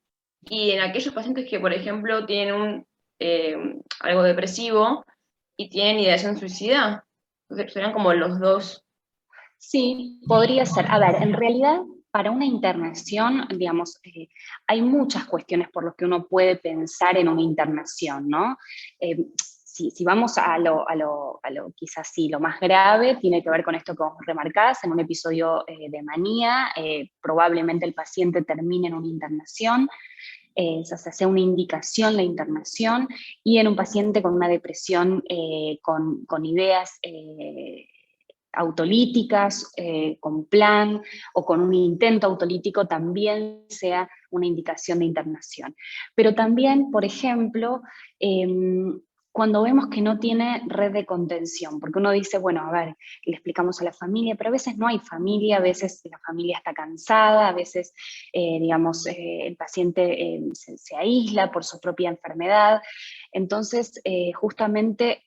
y en aquellos pacientes que, por ejemplo, tienen algo depresivo y tienen ideación suicida. Entonces, serían como los dos. Sí, podría ser. A ver, en realidad, para una internación, digamos, hay muchas cuestiones por las que uno puede pensar en una internación, ¿no? Si vamos a lo quizás sí, lo más grave, tiene que ver con esto que vos remarcás, en un episodio de manía, probablemente el paciente termine en una internación, se hace una indicación la internación, y en un paciente con una depresión con ideas autolíticas, con plan o con un intento autolítico, también sea una indicación de internación. Pero también, por ejemplo, cuando vemos que no tiene red de contención, porque uno dice, bueno, a ver, le explicamos a la familia, pero a veces no hay familia, a veces la familia está cansada, a veces, digamos, el paciente se aísla por su propia enfermedad. Entonces, justamente,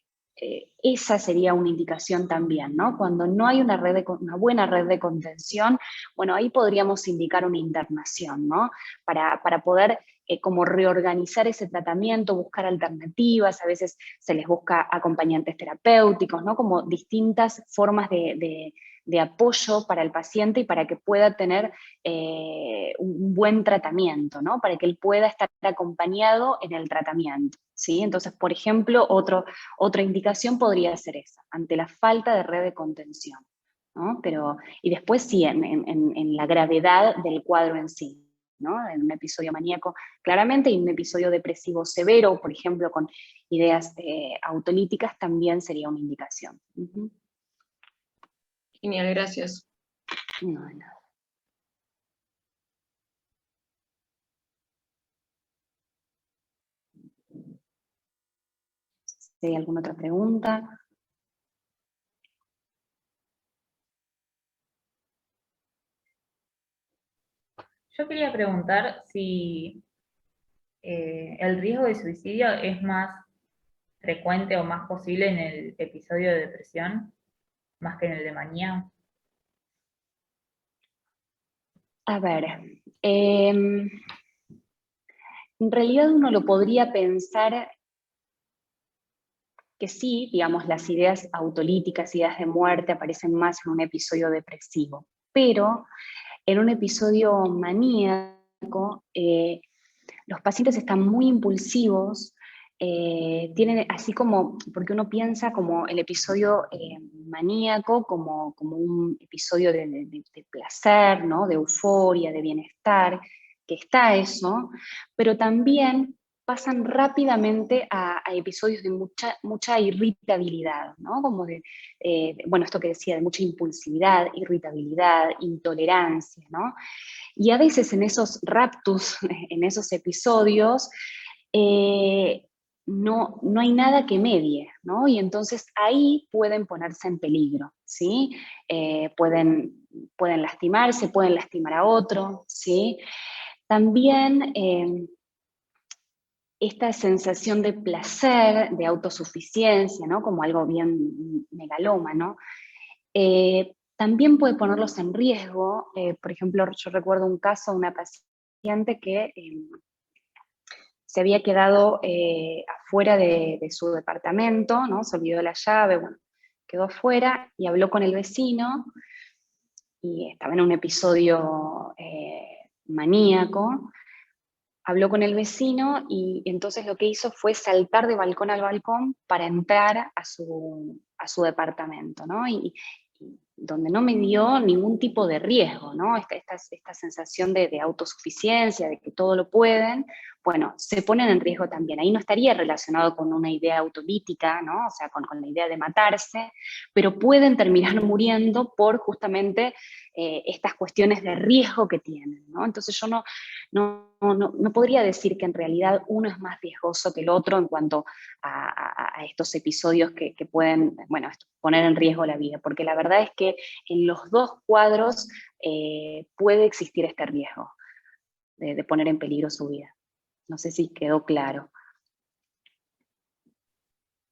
esa sería una indicación también, ¿no? Cuando no hay una buena red de contención, bueno, ahí podríamos indicar una internación, ¿no? Para poder como reorganizar ese tratamiento, buscar alternativas, a veces se les busca acompañantes terapéuticos, ¿no? Como distintas formas de apoyo para el paciente y para que pueda tener un buen tratamiento, ¿no? Para que él pueda estar acompañado en el tratamiento, ¿sí? Entonces, por ejemplo, otra indicación podría ser esa, ante la falta de red de contención, ¿no? Y después sí, en la gravedad del cuadro en sí, ¿no? En un episodio maníaco claramente, y un episodio depresivo severo, por ejemplo, con ideas autolíticas, también sería una indicación. Genial, gracias. No, de nada. Si hay alguna otra pregunta. Yo quería preguntar si el riesgo de suicidio es más frecuente o más posible en el episodio de depresión, más que en el de manía. A ver, en realidad uno lo podría pensar que sí, digamos, las ideas autolíticas, ideas de muerte aparecen más en un episodio depresivo, pero en un episodio maníaco, los pacientes están muy impulsivos, tienen así como, porque uno piensa como el episodio maníaco como un episodio de placer, ¿no? De euforia, de bienestar, que está eso, pero también pasan rápidamente a episodios de mucha irritabilidad, ¿no? Como bueno, esto que decía, de mucha impulsividad, irritabilidad, intolerancia, ¿no? Y a veces en esos raptus, en esos episodios, no hay nada que medie, ¿no? Y entonces ahí pueden ponerse en peligro, ¿sí? Pueden lastimarse, pueden lastimar a otro, ¿sí? También esta sensación de placer, de autosuficiencia, ¿no? Como algo bien megalómano, también puede ponerlos en riesgo. Por ejemplo, yo recuerdo un caso de una paciente que se había quedado afuera de su departamento, ¿no? Se olvidó la llave, bueno, quedó afuera y habló con el vecino, y estaba en un episodio maníaco. Habló con el vecino y entonces lo que hizo fue saltar de balcón al balcón para entrar a su departamento, ¿no? Y donde no me dio ningún tipo de riesgo, ¿no? Esta sensación de autosuficiencia, de que todo lo pueden, bueno, se ponen en riesgo también. Ahí no estaría relacionado con una idea autolítica, ¿no? O sea, con la idea de matarse, pero pueden terminar muriendo por justamente estas cuestiones de riesgo que tienen, ¿no? Entonces yo no podría decir que en realidad uno es más riesgoso que el otro en cuanto a estos episodios que pueden, bueno, poner en riesgo la vida, porque la verdad es que en los dos cuadros puede existir este riesgo de poner en peligro su vida. No sé si quedó claro.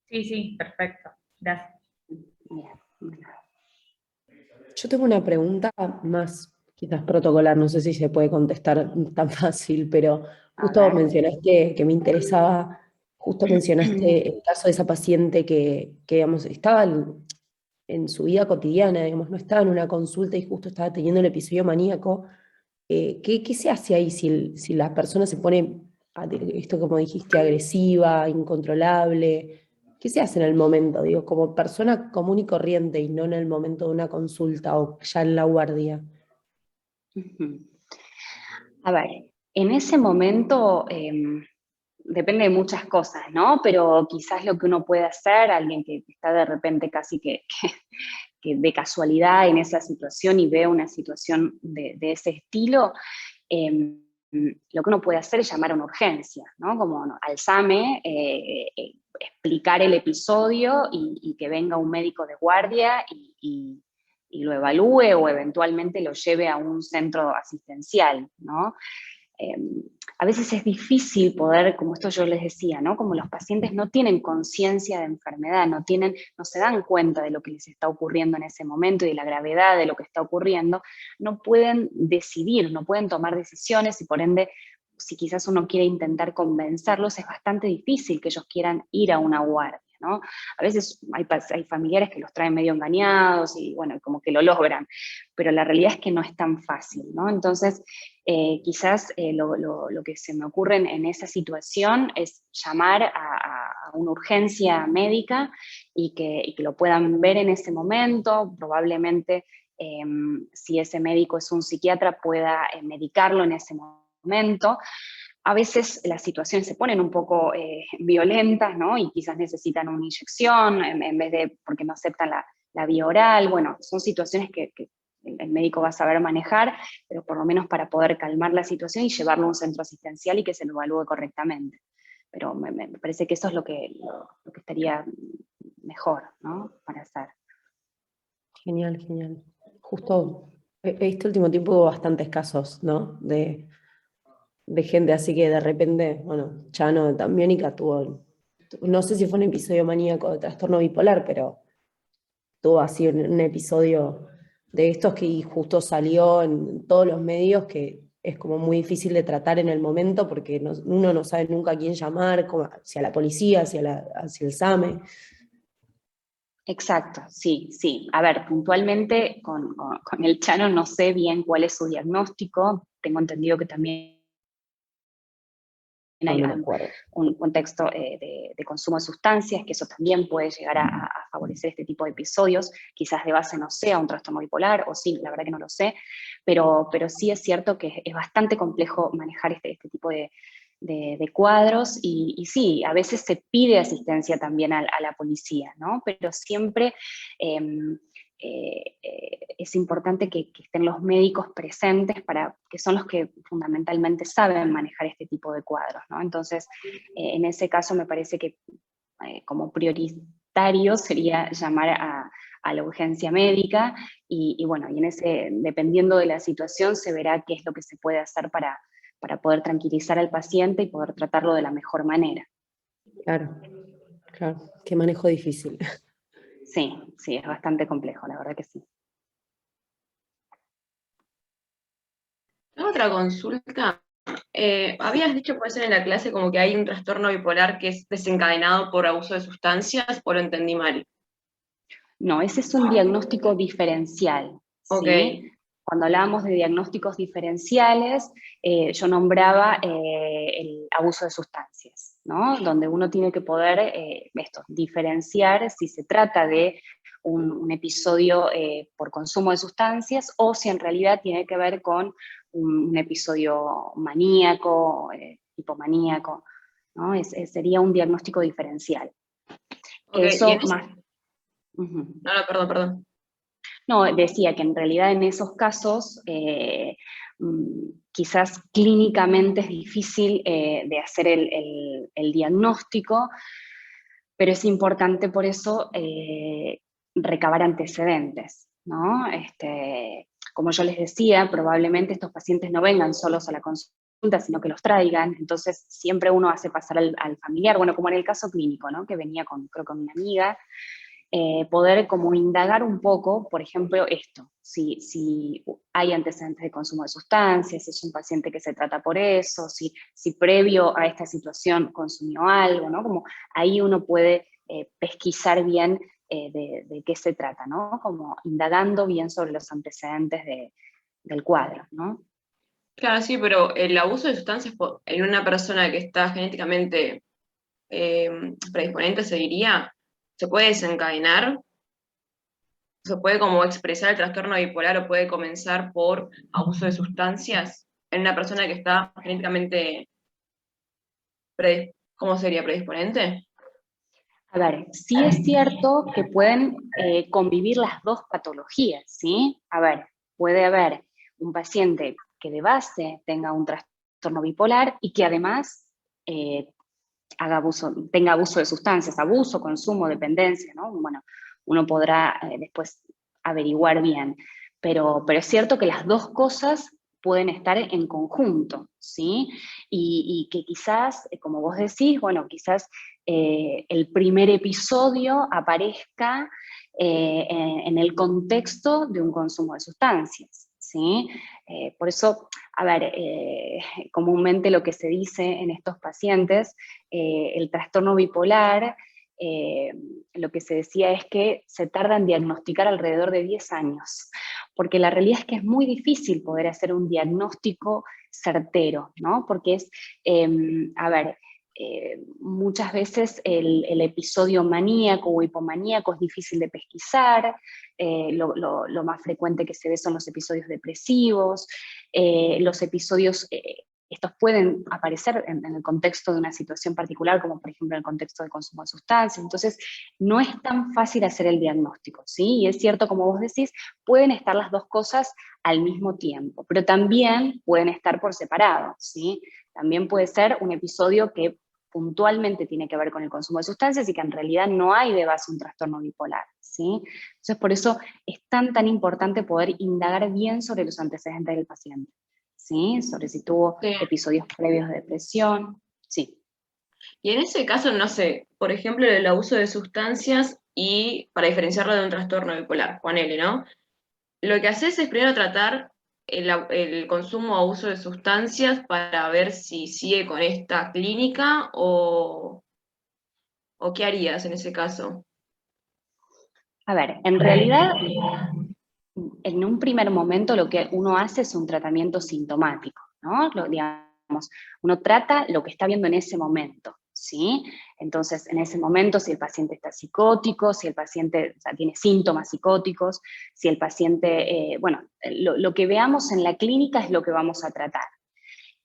Sí, perfecto. Gracias. Bien. Yo tengo una pregunta más quizás protocolar, no sé si se puede contestar tan fácil, pero justo mencionaste que me interesaba, justo mencionaste el caso de esa paciente que digamos, estaba en su vida cotidiana, digamos, no estaba en una consulta y justo estaba teniendo un episodio maníaco. ¿Qué se hace ahí si la persona se pone, esto como dijiste, agresiva, incontrolable? ¿Qué se hace en el momento, digo, como persona común y corriente y no en el momento de una consulta o ya en la guardia? A ver, en ese momento depende de muchas cosas, ¿no? Pero quizás lo que uno puede hacer, alguien que está de repente casi que de casualidad en esa situación y ve una situación de ese estilo, lo que uno puede hacer es llamar a una urgencia, ¿no? Como al SAME, explicar el episodio y que venga un médico de guardia y lo evalúe o eventualmente lo lleve a un centro asistencial, ¿no? A veces es difícil poder, como esto yo les decía, ¿no? Como los pacientes no tienen conciencia de enfermedad, no se dan cuenta de lo que les está ocurriendo en ese momento y de la gravedad de lo que está ocurriendo, no pueden decidir, no pueden tomar decisiones y por ende, si quizás uno quiere intentar convencerlos, es bastante difícil que ellos quieran ir a una guardia, ¿no? A veces hay familiares que los traen medio engañados y bueno, como que lo logran, pero la realidad es que no es tan fácil, ¿no? Entonces, quizás lo que se me ocurre en esa situación es llamar a una urgencia médica y que lo puedan ver en ese momento, probablemente si ese médico es un psiquiatra pueda medicarlo en ese momento, momento. A veces las situaciones se ponen un poco violentas, ¿no? Y quizás necesitan una inyección en vez de, porque no aceptan la vía oral. Bueno, son situaciones que el médico va a saber manejar, pero por lo menos para poder calmar la situación y llevarlo a un centro asistencial y que se lo evalúe correctamente. Pero me parece que eso es lo que estaría mejor, ¿no? Para hacer. Genial, genial. Justo, este último tiempo hubo bastantes casos, ¿no? De gente así que de repente, bueno, Chano también tuvo, no sé si fue un episodio maníaco de trastorno bipolar, pero tuvo así un episodio de estos que justo salió en todos los medios, que es como muy difícil de tratar en el momento porque uno no sabe nunca a quién llamar, si a la policía, si hacia el SAME. Exacto, sí, sí. A ver, puntualmente con el Chano no sé bien cuál es su diagnóstico. Tengo entendido que también hay un contexto de consumo de sustancias, que eso también puede llegar a favorecer este tipo de episodios. Quizás de base no sea un trastorno bipolar, o sí, la verdad que no lo sé, pero sí es cierto que es bastante complejo manejar este tipo de cuadros, y sí, a veces se pide asistencia también a la policía, ¿no? Pero siempre es importante que estén los médicos presentes, que son los que fundamentalmente saben manejar este tipo de cuadros, ¿no? Entonces, en ese caso me parece que como prioritario sería llamar a la urgencia médica, y bueno, y dependiendo de la situación se verá qué es lo que se puede hacer para poder tranquilizar al paciente y poder tratarlo de la mejor manera. Claro, claro, qué manejo difícil. Sí, sí, es bastante complejo, la verdad que sí. Otra consulta. Habías dicho, puede ser en la clase, como que hay un trastorno bipolar que es desencadenado por abuso de sustancias, o lo entendí mal. No, ese es un diagnóstico diferencial, ¿sí? Ok. Cuando hablábamos de diagnósticos diferenciales, yo nombraba el abuso de sustancias, ¿no? Donde uno tiene que poder diferenciar si se trata de un episodio por consumo de sustancias, o si en realidad tiene que ver con un episodio maníaco, hipomaníaco, ¿no? Sería un diagnóstico diferencial. Okay. Eso más... No, perdón. No, decía que en realidad en esos casos quizás clínicamente es difícil de hacer el diagnóstico, pero es importante por eso recabar antecedentes, ¿no? Como yo les decía, probablemente estos pacientes no vengan solos a la consulta, sino que los traigan. Entonces siempre uno hace pasar al familiar, bueno, como en el caso clínico, ¿no? Que venía creo con una amiga. Poder como indagar un poco, por ejemplo, esto, si hay antecedentes de consumo de sustancias, si es un paciente que se trata por eso, si previo a esta situación consumió algo, ¿no? Como ahí uno puede pesquisar bien de qué se trata, ¿no? Como indagando bien sobre los antecedentes del cuadro, ¿no? Claro, sí, pero el abuso de sustancias en una persona que está genéticamente predisponente, se diría, ¿se puede desencadenar? ¿Se puede como expresar el trastorno bipolar, o puede comenzar por abuso de sustancias en una persona que está genéticamente, ¿cómo sería? ¿Predisponente? A ver, sí es cierto que pueden convivir las dos patologías, ¿sí? A ver, puede haber un paciente que de base tenga un trastorno bipolar y que además tenga abuso de sustancias, abuso, consumo, dependencia, ¿no? Bueno, uno podrá después averiguar bien, pero es cierto que las dos cosas pueden estar en conjunto, ¿sí? Y que quizás, como vos decís, bueno, quizás el primer episodio aparezca en el contexto de un consumo de sustancias, ¿sí? Por eso, a ver, comúnmente lo que se dice en estos pacientes, el trastorno bipolar, lo que se decía es que se tarda en diagnosticar alrededor de 10 años, porque la realidad es que es muy difícil poder hacer un diagnóstico certero, ¿no? Porque es, a ver, muchas veces el episodio maníaco o hipomaníaco es difícil de pesquisar, lo más frecuente que se ve son los episodios depresivos, los episodios estos pueden aparecer en el contexto de una situación particular, como por ejemplo en el contexto de consumo de sustancias. Entonces, no es tan fácil hacer el diagnóstico, ¿sí? Y es cierto, como vos decís, pueden estar las dos cosas al mismo tiempo, pero también pueden estar por separado, ¿sí? También puede ser un episodio que puntualmente tiene que ver con el consumo de sustancias y que en realidad no hay de base un trastorno bipolar, ¿sí? Entonces, por eso es tan importante poder indagar bien sobre los antecedentes del paciente, ¿sí? Sobre si tuvo episodios previos de depresión, sí. Y en ese caso, no sé, por ejemplo, el abuso de sustancias y para diferenciarlo de un trastorno bipolar, ponele, ¿no? Lo que haces es primero tratar el consumo o abuso de sustancias para ver si sigue con esta clínica o qué harías en ese caso. A ver, en realidad, en un primer momento lo que uno hace es un tratamiento sintomático, ¿no? Digamos, uno trata lo que está viendo en ese momento, ¿sí? Entonces, en ese momento, si el paciente está psicótico, si el paciente, o sea, tiene síntomas psicóticos, si el paciente, bueno, lo que veamos en la clínica es lo que vamos a tratar.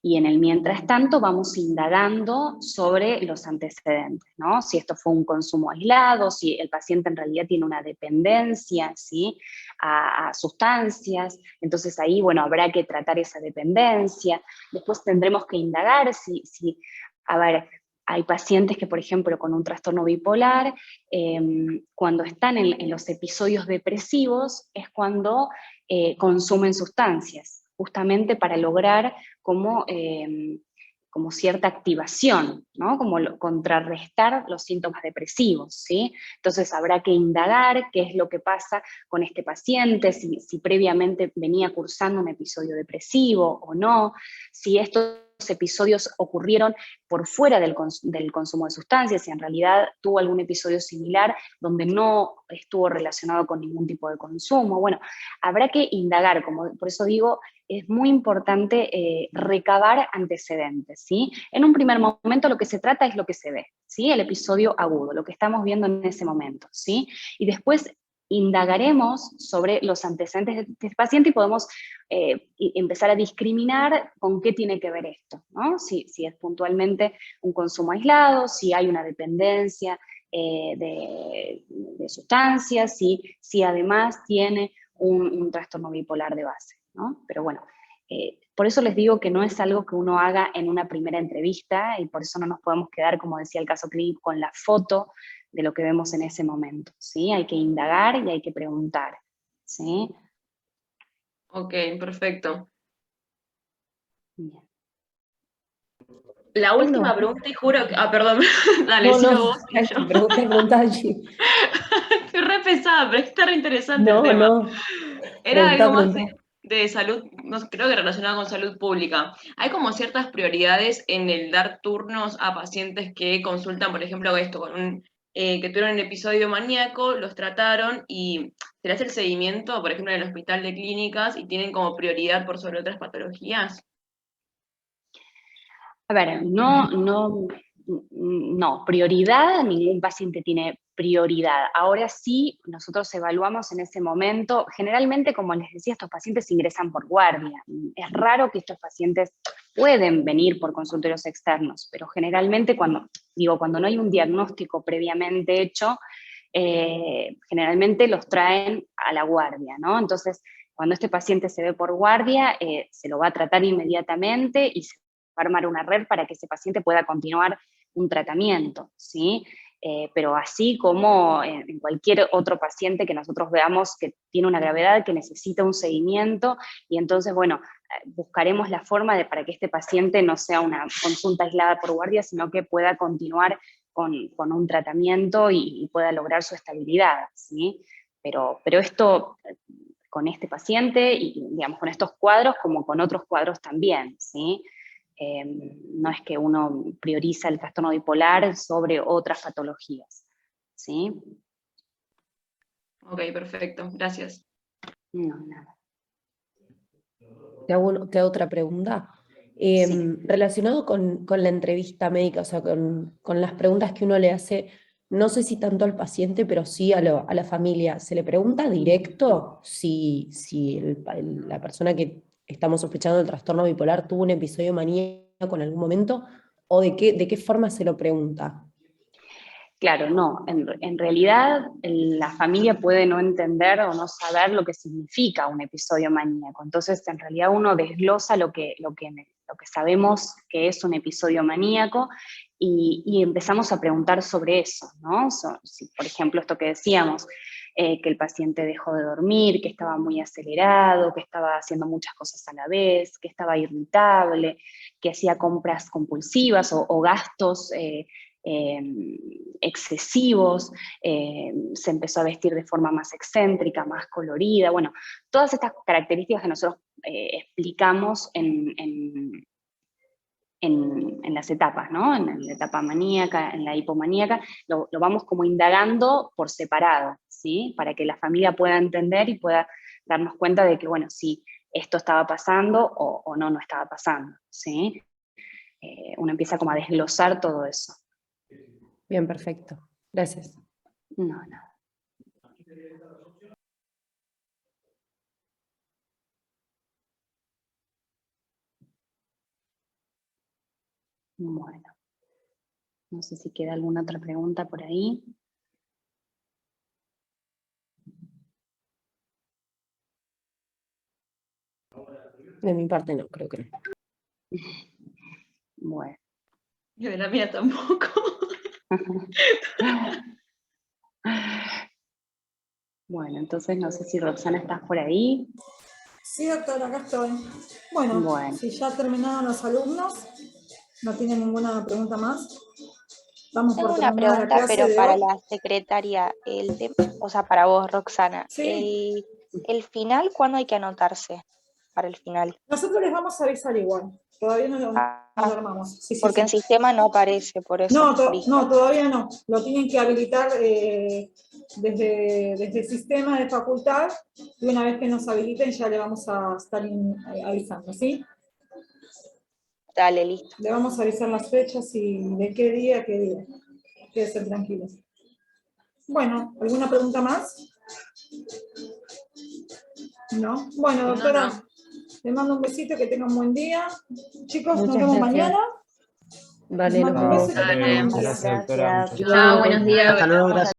Y en el mientras tanto vamos indagando sobre los antecedentes, ¿no? Si esto fue un consumo aislado, si el paciente en realidad tiene una dependencia, ¿sí? a sustancias, entonces ahí, bueno, habrá que tratar esa dependencia. Después tendremos que indagar si a ver, hay pacientes que, por ejemplo, con un trastorno bipolar, cuando están en los episodios depresivos, es cuando consumen sustancias, justamente para lograr como cierta activación, ¿no? Como contrarrestar los síntomas depresivos, ¿sí? Entonces habrá que indagar qué es lo que pasa con este paciente, si previamente venía cursando un episodio depresivo o no, si estos episodios ocurrieron por fuera del consumo de sustancias, si en realidad tuvo algún episodio similar donde no estuvo relacionado con ningún tipo de consumo. Bueno, habrá que indagar, por eso digo, es muy importante recabar antecedentes, ¿sí? En un primer momento lo que se trata es lo que se ve, ¿sí? El episodio agudo, lo que estamos viendo en ese momento, ¿sí? Y después indagaremos sobre los antecedentes de este paciente y podemos empezar a discriminar con qué tiene que ver esto, ¿no? Si es puntualmente un consumo aislado, si hay una dependencia de sustancias, si además tiene un trastorno bipolar de base, ¿no? Pero bueno, por eso les digo que no es algo que uno haga en una primera entrevista y por eso no nos podemos quedar, como decía el caso clínico, con la foto de lo que vemos en ese momento, ¿sí? Hay que indagar y hay que preguntar, ¿sí? Ok, perfecto. Bien. La última pregunta, y juro que... Ah, perdón, dale, No, sigo vos y yo. Pregunta allí. Estoy re pesada, pero está re interesante el tema. No. Era algo más Pregunta. de salud, no, creo que relacionado con salud pública. Hay como ciertas prioridades en el dar turnos a pacientes que consultan, por ejemplo, esto, que tuvieron un episodio maníaco, los trataron y se les hace el seguimiento, por ejemplo, en el hospital de clínicas y tienen como prioridad por sobre otras patologías. A ver, no, prioridad, ningún paciente tiene prioridad. Ahora sí, nosotros evaluamos en ese momento, generalmente, como les decía, estos pacientes ingresan por guardia. Es raro que estos pacientes pueden venir por consultorios externos, pero generalmente cuando no hay un diagnóstico previamente hecho, generalmente los traen a la guardia, ¿no? Entonces, cuando este paciente se ve por guardia, se lo va a tratar inmediatamente y se va a armar una red para que ese paciente pueda continuar un tratamiento, ¿sí? Pero así como en cualquier otro paciente que nosotros veamos que tiene una gravedad, que necesita un seguimiento, y entonces, bueno, buscaremos la forma para que este paciente no sea una consulta aislada por guardia, sino que pueda continuar con un tratamiento y pueda lograr su estabilidad, ¿sí? Pero esto con este paciente y, digamos, con estos cuadros como con otros cuadros también, ¿sí? No es que uno prioriza el trastorno bipolar sobre otras patologías, ¿sí? Ok, perfecto, gracias. No, nada. Te hago otra pregunta. Sí. Relacionado con la entrevista médica, o sea, con las preguntas que uno le hace, no sé si tanto al paciente, pero sí a la familia. ¿Se le pregunta directo si la persona que estamos sospechando del trastorno bipolar tuvo un episodio maníaco en algún momento, o de qué forma se lo pregunta. Claro, no, en realidad la familia puede no entender o no saber lo que significa un episodio maníaco, entonces en realidad uno desglosa lo que sabemos que es un episodio maníaco y empezamos a preguntar sobre eso, ¿no? Si, por ejemplo, esto que decíamos, que el paciente dejó de dormir, que estaba muy acelerado, que estaba haciendo muchas cosas a la vez, que estaba irritable, que hacía compras compulsivas o gastos excesivos, se empezó a vestir de forma más excéntrica, más colorida, bueno, todas estas características que nosotros explicamos en las etapas, ¿no? En la etapa maníaca, en la hipomaníaca, lo vamos como indagando por separado, ¿sí? Para que la familia pueda entender y pueda darnos cuenta de que, bueno, sí, esto estaba pasando o no estaba pasando, ¿sí? Uno empieza como a desglosar todo eso. Bien, perfecto. Gracias. No. Bueno. No sé si queda alguna otra pregunta por ahí. De mi parte no, creo que no. Bueno. Y de la mía tampoco. Bueno, entonces no sé si Roxana estás por ahí. Sí, doctora, acá estoy. Bueno, si ya terminaron los alumnos, no tienen ninguna pregunta más. Vamos Tengo por una terminada la pregunta, clase pero de para hoy. la secretaria, o sea, para vos, Roxana. Sí. El final, ¿cuándo hay que anotarse para el final? Nosotros les vamos a avisar igual. Todavía no lo armamos. Sí, porque en sistema no aparece, por eso. No, todavía no. Lo tienen que habilitar desde el sistema de facultad y una vez que nos habiliten ya le vamos a estar avisando, ¿sí? Dale, listo. Le vamos a avisar las fechas y de qué día, qué día. Quédense tranquilos. Bueno, ¿alguna pregunta más? ¿No? Bueno, doctora, No. le mando un besito, que tengan un buen día. Chicos, nos Muchas vemos gracias. mañana. Vale, Les mando un beso y que Dale. tengan un buen día. Muchas gracias, doctora. Gracias. Chao, buenos días. Hasta luego, gracias.